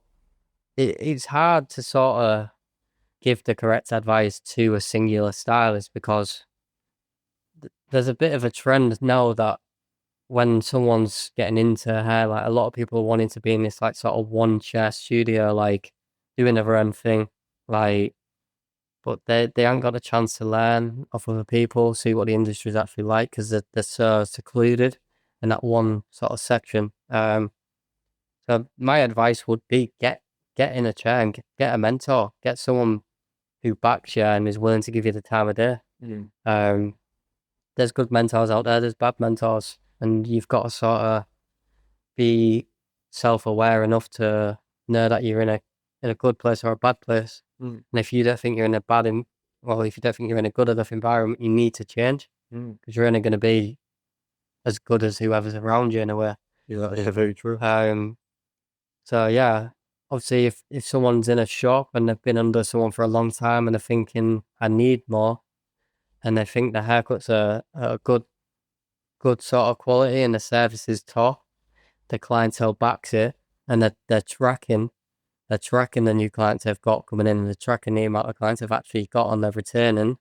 it's hard to sort of give the correct advice to a singular stylist because there's a bit of a trend now that when someone's getting into hair, like a lot of people are wanting to be in this like sort of one chair studio, like doing their own thing, like, but they haven't got a chance to learn off other people, see what the industry is actually like because they're so secluded in that one sort of section. So my advice would be get in a chair and get a mentor, get someone who backs you and is willing to give you the time of day. There's good mentors out there, there's bad mentors, and you've got to sort of be self-aware enough to know that you're in a good place or a bad place. And if you don't think you're in a bad, if you don't think you're in a good enough environment, you need to change, because you're only going to be as good as whoever's around you in a way. Yeah, very true. So yeah, obviously if someone's in a shop and they've been under someone for a long time and they're thinking, I need more, and they think the haircuts are a good sort of quality and the service is top, the clientele backs it, and they're tracking the new clients they've got coming in, and they're tracking the amount of clients they've actually got on their returning.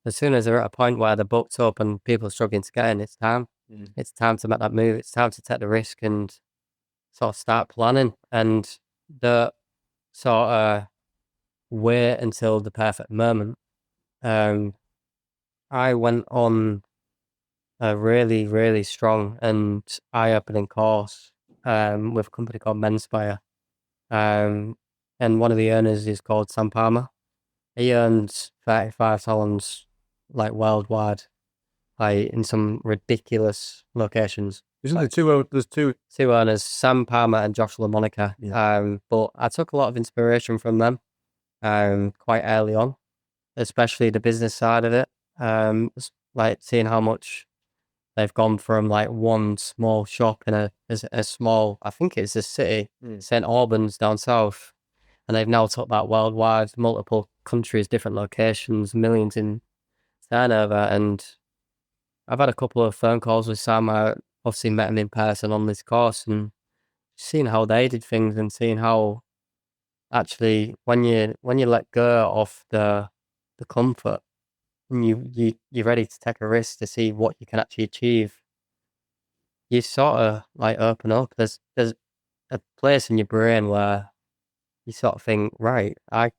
As soon as they're at a point where they're booked up and people are struggling to get in, it's time. It's time to make that move. It's time to take the risk and sort of start planning, and the sort of wait until the perfect moment. I went on a really, really strong and eye-opening course with a company called Menspire. And one of the owners is called Sam Palmer. He earns 35 salons like worldwide, like in some ridiculous locations. Isn't there there's two owners, Sam Palmer and Josh LaMonica. Yeah. But I took a lot of inspiration from them quite early on, especially the business side of it. Like seeing how much they've gone from like one small shop in a small, I think it's a city, St. Albans down south, and they've now took that worldwide, multiple countries, different locations, millions in turnover. And I've had a couple of phone calls with Sam. I obviously met him in person on this course, and seeing how they did things and seeing how actually when you let go of the comfort and you're ready to take a risk to see what you can actually achieve, you sort of like open up. There's a place in your brain where you sort of think, right, I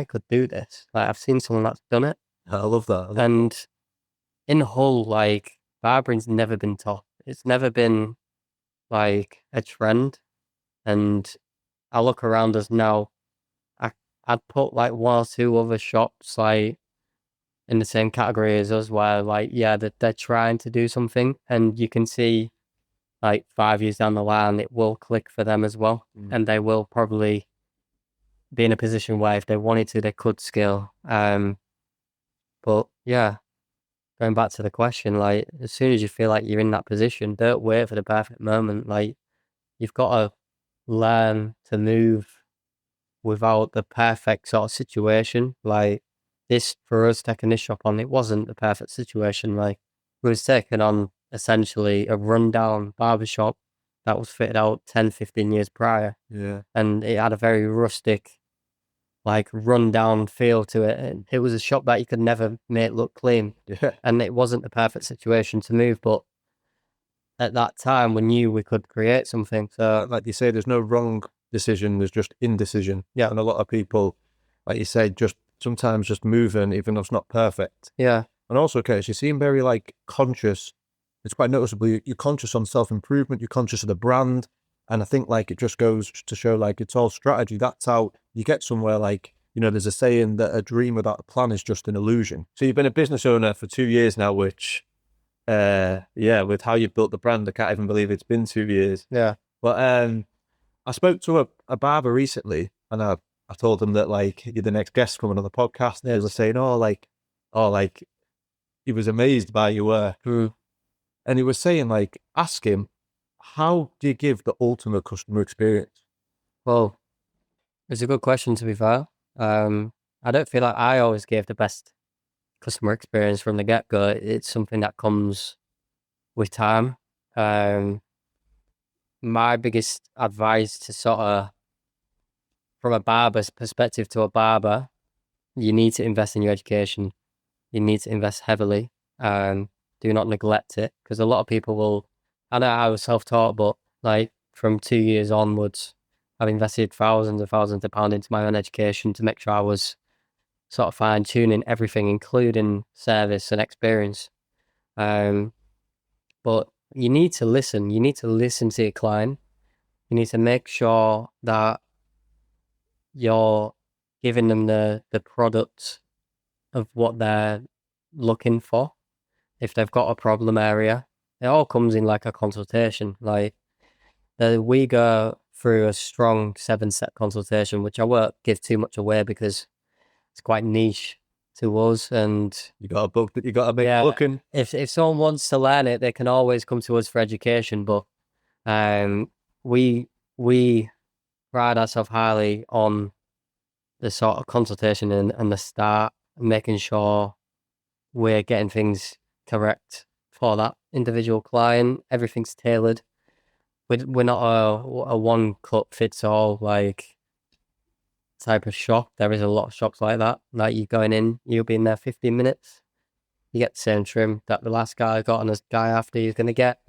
could do this. Like I've seen someone that's done it. I love that. And in Hull, like barbering's never been top. It's never been like a trend. And I look around us now, I'd put like one or two other shops like in the same category as us, where like, yeah, they're trying to do something, and you can see like 5 years down the line, it will click for them as well. And they will probably be in a position where if they wanted to, they could scale. But yeah, going back to the question, like as soon as you feel like you're in that position, don't wait for the perfect moment. Like you've got to learn to move without the perfect sort of situation. Like this, for us taking this shop on, it wasn't the perfect situation. Like we was taking on essentially a rundown barbershop that was fitted out 10, 15 years prior. Yeah. And it had a very rustic, like rundown feel to it. And it was a shop that you could never make look clean. Yeah. And it wasn't the perfect situation to move, but at that time we knew we could create something. So Like you say, there's no wrong decision, there's just indecision. Yeah. And a lot of people, like you say, just sometimes just moving, even though it's not perfect. yeah, And also, Curtis, you seem very like conscious. It's quite noticeable. You're conscious on self-improvement. You're conscious of the brand. And I think like it just goes to show like it's all strategy. That's how you get somewhere. Like, you know, there's a saying that a dream without a plan is just an illusion. So you've been a business owner for 2 years now, which, with how you've built the brand, I can't even believe it's been 2 years. yeah, But I spoke to a barber recently, and I told him that like you're the next guest from another podcast. They were saying, like he was amazed by your work. And he was saying, like, ask him, how do you give the ultimate customer experience? Well, it's a good question, to be fair. I don't feel like I always gave the best customer experience from the get-go. It's something that comes with time. My biggest advice to sort of, from a barber's perspective to a barber, you need to invest in your education. You need to invest heavily. Do not neglect it, because a lot of people will. I know I was self-taught, but like from 2 years onwards, I've invested thousands and thousands of pounds into my own education to make sure I was sort of fine-tuning everything, including service and experience. But you need to listen. You need to listen to your client. You need to make sure that you're giving them the product of what they're looking for. If they've got a problem area, it all comes in like a consultation. Like we go through a strong 7-step consultation, which I won't give too much away because it's quite niche to us. And You got a book that you got to be looking. If someone wants to learn it, they can always come to us for education. But we pride ourselves highly on the sort of consultation and the start, making sure we're getting things correct for that individual client. Everything's tailored. We're not a one cut fits all like type of shop. There is a lot of shops like that. Like you're going in, you'll be in there 15 minutes. You get the same trim that the last guy got and the guy after you's going to get.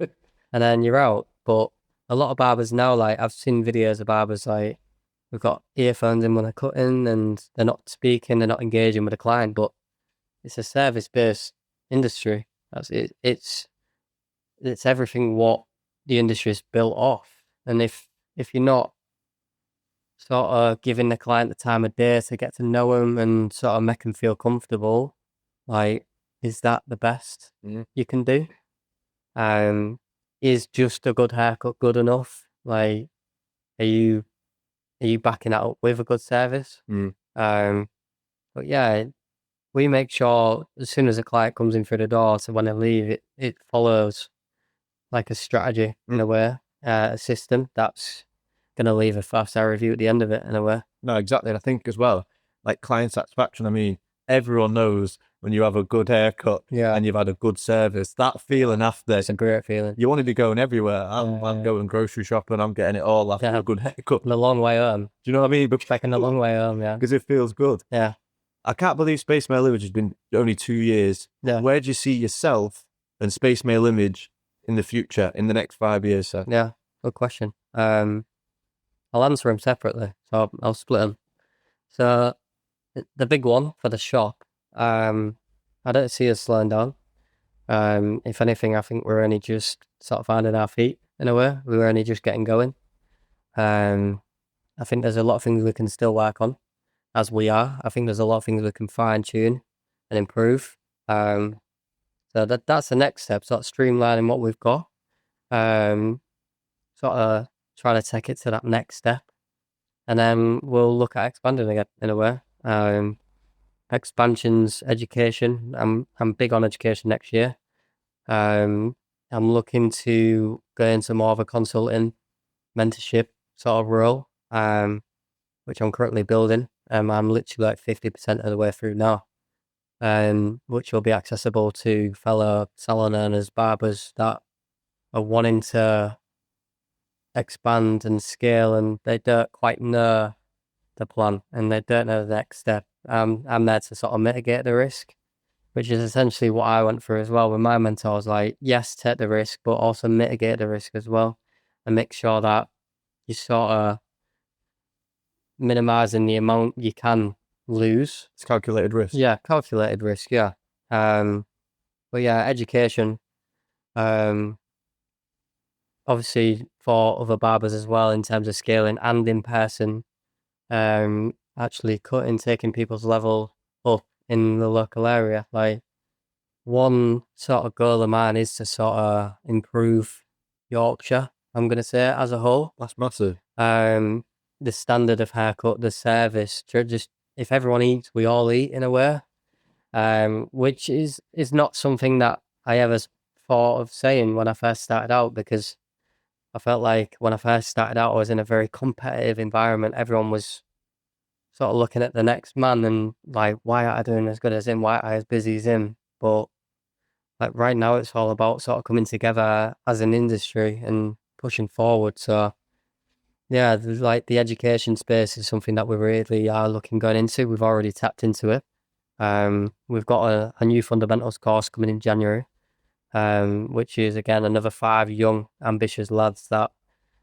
And then you're out. But a lot of barbers now, like I've seen videos of barbers like we've got earphones in when they're cutting and they're not speaking, they're not engaging with the client, but it's a service-based industry. That's it. It's everything what the industry is built off. And if you're not sort of giving the client the time of day to get to know them and sort of make them feel comfortable, like, is that the best you can do? Is just a good haircut good enough? Like, are you backing that up with a good service? But yeah, we make sure as soon as a client comes in through the door, so when they leave, it follows like a strategy in a way, a system that's going to leave a 5-star review at the end of it in a way. No, exactly. And I think as well, like client satisfaction, I mean, everyone knows when you have a good haircut and you've had a good service, that feeling after. It's a great feeling. You want to be going everywhere. I'm going grocery shopping, I'm getting it all after a good haircut. The long way home. Do you know what I mean? But taking the long way home, yeah. Because it feels good. Yeah. I can't believe Space Mail Image has been only 2 years. Yeah. Where do you see yourself and Space Mail Image in the future, in the next 5 years, sir? Yeah, good question. I'll answer them separately, so I'll split them. So the big one for the shop, I don't see us slowing down. If anything, I think we're only just sort of finding our feet in a way. We were only just getting going. I think there's a lot of things we can still work on, as we are. I think there's a lot of things we can fine tune and improve. So that's the next step, sort of streamlining what we've got. Sort of trying to take it to that next step. And then we'll look at expanding again in a way. Expansions, education. I'm big on education next year. I'm looking to go into more of a consulting mentorship sort of role, which I'm currently building. I'm literally like 50% of the way through now, which will be accessible to fellow salon owners, barbers that are wanting to expand and scale and they don't quite know the plan and they don't know the next step. I'm there to sort of mitigate the risk, which is essentially what I went through as well with my mentors. Like, yes, take the risk, but also mitigate the risk as well and make sure that you sort of minimizing the amount you can lose. It's calculated risk. Yeah, calculated risk, yeah. But yeah, education. Obviously for other barbers as well in terms of scaling and in person, actually cutting, taking people's level up in the local area. Like, one sort of goal of mine is to sort of improve Yorkshire, I'm going to say, as a whole. That's massive. The standard of haircut, the service, just if everyone eats, we all eat in a way, which is not something that I ever thought of saying when I first started out, because I felt like when I first started out, I was in a very competitive environment. Everyone was sort of looking at the next man and like, why aren't I doing as good as him? Why aren't I as busy as him? But like right now, it's all about sort of coming together as an industry and pushing forward. So yeah, like the education space is something that we really are going into. We've already tapped into it. We've got a new fundamentals course coming in January. Which is again another 5 young, ambitious lads that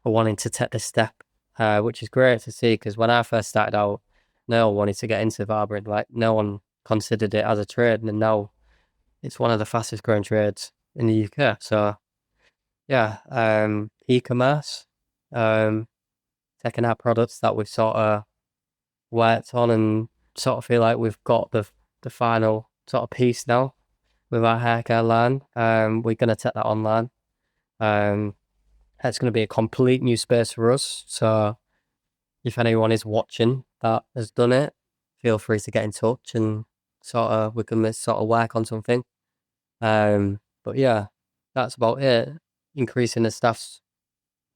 are wanting to take the step, which is great to see, because when I first started out, no one wanted to get into barbering. Like, no one considered it as a trade, and now it's one of the fastest growing trades in the UK. So yeah, e-commerce, taking our products that we've sort of worked on and sort of feel like we've got the final sort of piece now with our hair care line. We're going to take that online. It's going to be a complete new space for us. So if anyone is watching that has done it, feel free to get in touch and we can sort of work on something. But yeah, that's about it. Increasing the staff's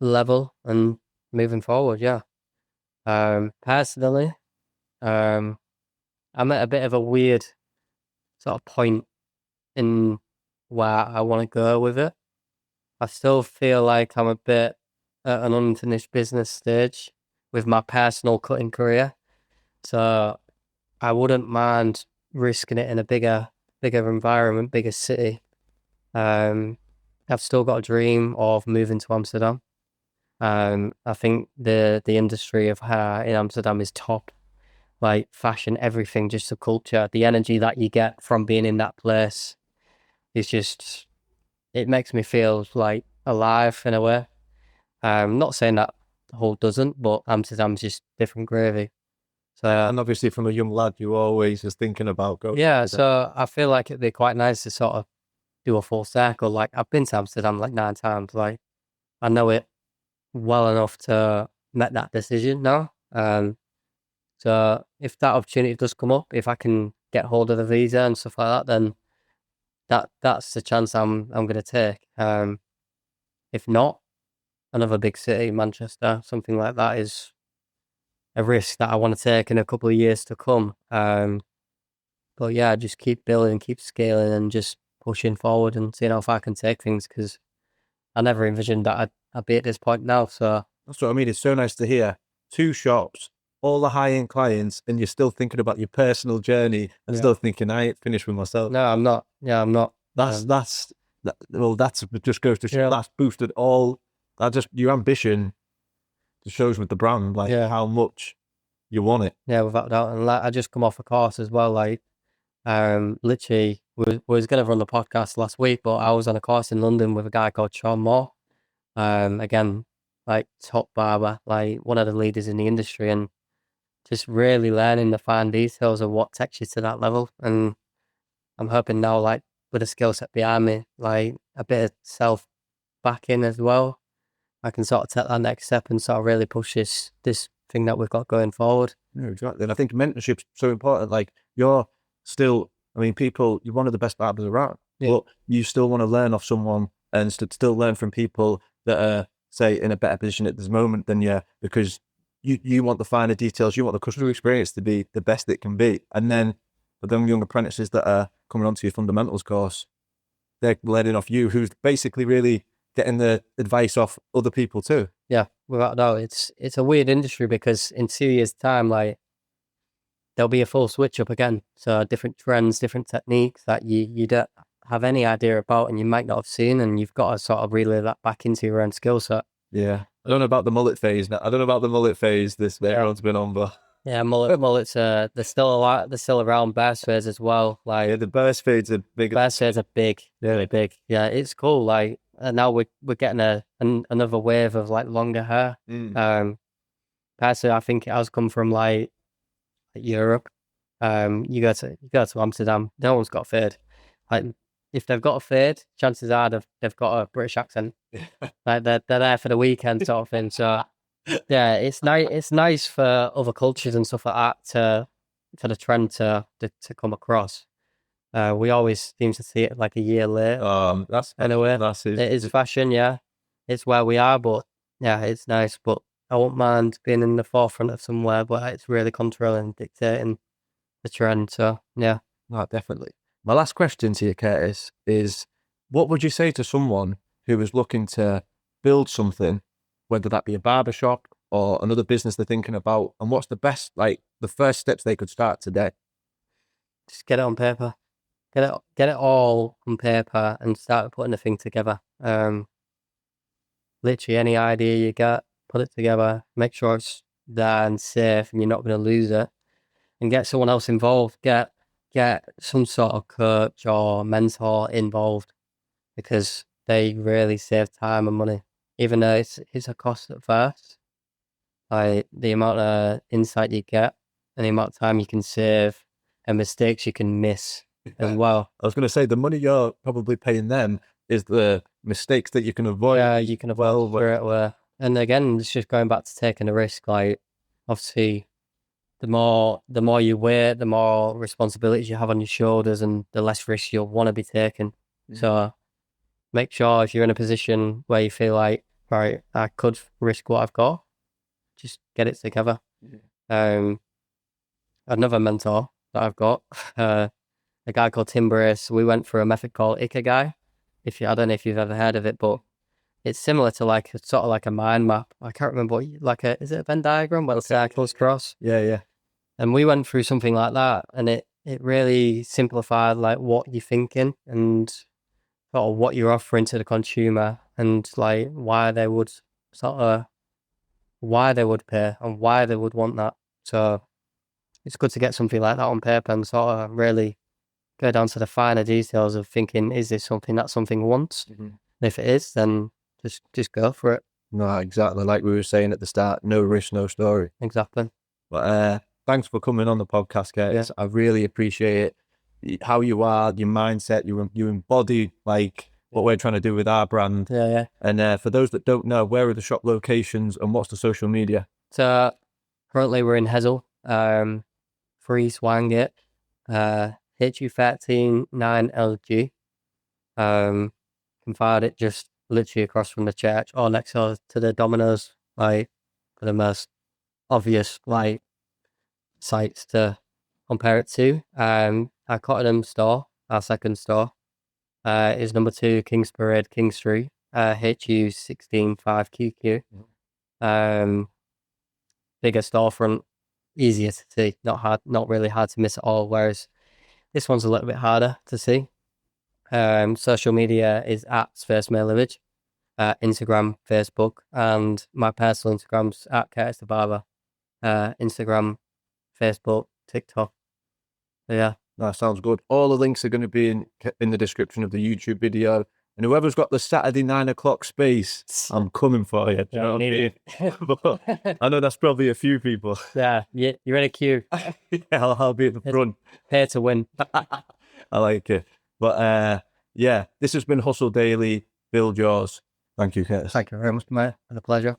level and moving forward. Yeah. Personally, I'm at a bit of a weird sort of point in where I want to go with it. I still feel like I'm a bit at an unfinished business stage with my personal cutting career. So I wouldn't mind risking it in a bigger environment, bigger city. I've still got a dream of moving to Amsterdam. I think the industry of hair in Amsterdam is top. Like fashion, everything, just the culture, the energy that you get from being in that place is just, it makes me feel like alive in a way. Not saying that the whole doesn't, but Amsterdam's just different gravy. So And obviously, from a young lad, you always was thinking about going. yeah, so I feel like it'd be quite nice to sort of do a full circle. Like I've been to Amsterdam like 9 times. Like I know it well enough to make that decision now. So if that opportunity does come up, if I can get hold of the visa and stuff like that, then that's the chance I'm gonna take. If not, another big city, Manchester, something like that is a risk that I want to take in a couple of years to come. But yeah, just keep building, keep scaling, and just pushing forward and seeing how far I can take things. Because I never envisioned that I'd be at this point now. So that's what I mean. It's so nice to hear 2 shops, all the high-end clients, and you're still thinking about your personal journey and still thinking, I ain't finished with myself. No, I'm not. Yeah, I'm not. That's just goes to show that's boosted all. That just your ambition just shows with the brand, like how much you want it. Yeah, without doubt. And like, I just come off a course as well. Like, literally, we was going to run the podcast last week, but I was on a course in London with a guy called Sean Moore. Again, like top barber, like one of the leaders in the industry, and just really learning the fine details of what takes you to that level. And I'm hoping now, like with a skill set behind me, like a bit of self backing as well, I can sort of take that next step and sort of really push this thing that we've got going forward. Yeah, exactly. And I think mentorship's so important. Like you're still, I mean, you're one of the best barbers around, but you still want to learn off someone and still learn from people that are, say, in a better position at this moment than you, because you want the finer details, you want the customer experience to be the best it can be. And then for them young apprentices that are coming onto your fundamentals course, they're learning off you, who's basically really getting the advice off other people too. Yeah, without a doubt. It's a weird industry because in 2 years' time, like there'll be a full switch up again. So different trends, different techniques that you don't have any idea about and you might not have seen, and you've got to sort of relay that back into your own skill set. Yeah. I don't know about the mullet phase now. I don't know about the mullet phase everyone's been on, but yeah, mullets they're still a lot, they're still around. Burst fades as well. Like yeah, the burst fades are big. Burst fades are big, really big. Yeah, it's cool. Like now we're getting another wave of like longer hair. Personally, I think it has come from like Europe. You go to Amsterdam, no one's got a fade. Like if they've got a fade, chances are they've got a British accent. Like they're there for the weekend sort of thing. So yeah, it's nice. It's nice for other cultures and stuff like that for the trend to come across. We always seem to see it like a year late. That's anyway. It is fashion, yeah. It's where we are, but yeah, it's nice. But I won't mind being in the forefront of somewhere, but it's really controlling, dictating the trend. So yeah, no, definitely. My last question to you, Kurtis, is what would you say to someone who is looking to build something, whether that be a barbershop or another business they're thinking about, and what's the best, like the first steps they could start today? just get it on paper. Get it all on paper and start putting the thing together. Literally any idea you get, put it together, make sure it's there and safe and you're not going to lose it, and get someone else involved. Get some sort of coach or mentor involved, because they really save time and money, even though it's a cost at first. Like the amount of insight you get and the amount of time you can save and mistakes you can miss as well. I was going to say the money you're probably paying them is the mistakes that you can avoid. Yeah, you can avoid straight away. And again, it's just going back to taking a risk. Like obviously, the more you wait, the more responsibilities you have on your shoulders, and the less risk you'll want to be taking. So make sure if you're in a position where you feel like, right, I could risk what I've got, just get it together. Another mentor that I've got, a guy called Tim Brace. We went through a method called Ikigai. I don't know if you've ever heard of it, but it's similar to like sort of like a mind map. I can't remember is it a Venn diagram where the circles cross? Yeah. And we went through something like that, and it really simplified like what you're thinking and sort of what you're offering to the consumer, and like why they would pay and why they would want that. So it's good to get something like that on paper and sort of really go down to the finer details of thinking, is this something that something wants? And if it is, then just go for it. No, exactly. Like we were saying at the start, no risk, no story. Exactly. But thanks for coming on the podcast, Kurtis. I really appreciate how you are, your mindset. You embody like what we're trying to do with our brand. Yeah. And for those that don't know, where are the shop locations and what's the social media? So currently we're in Hessel, 3 Swangate, HU13 9LG. Can find it just literally across from the church or next door to the Domino's, like for the most obvious like sites to compare it to. Our Cottenham store, our second store, is number 2 Kings Parade, King Street, HU16 5QQ. Bigger storefront, easier to see, not really hard to miss at all, whereas this one's a little bit harder to see. Social media is at First Mail Image, Instagram, Facebook, and my personal Instagram's at Kurtis the Barber. Instagram, Facebook, TikTok. So yeah. That sounds good. All the links are going to be in the description of the YouTube video. And whoever's got the Saturday 9 o'clock space, I'm coming for you. Do you know what I mean? But I know that's probably a few people. Yeah, you're in a queue. I'll be at the front. Pay to win. I like it. But yeah, this has been Hustle Daily. Build yours. Thank you, Kurtis. Thank you very much, mate. It's a pleasure.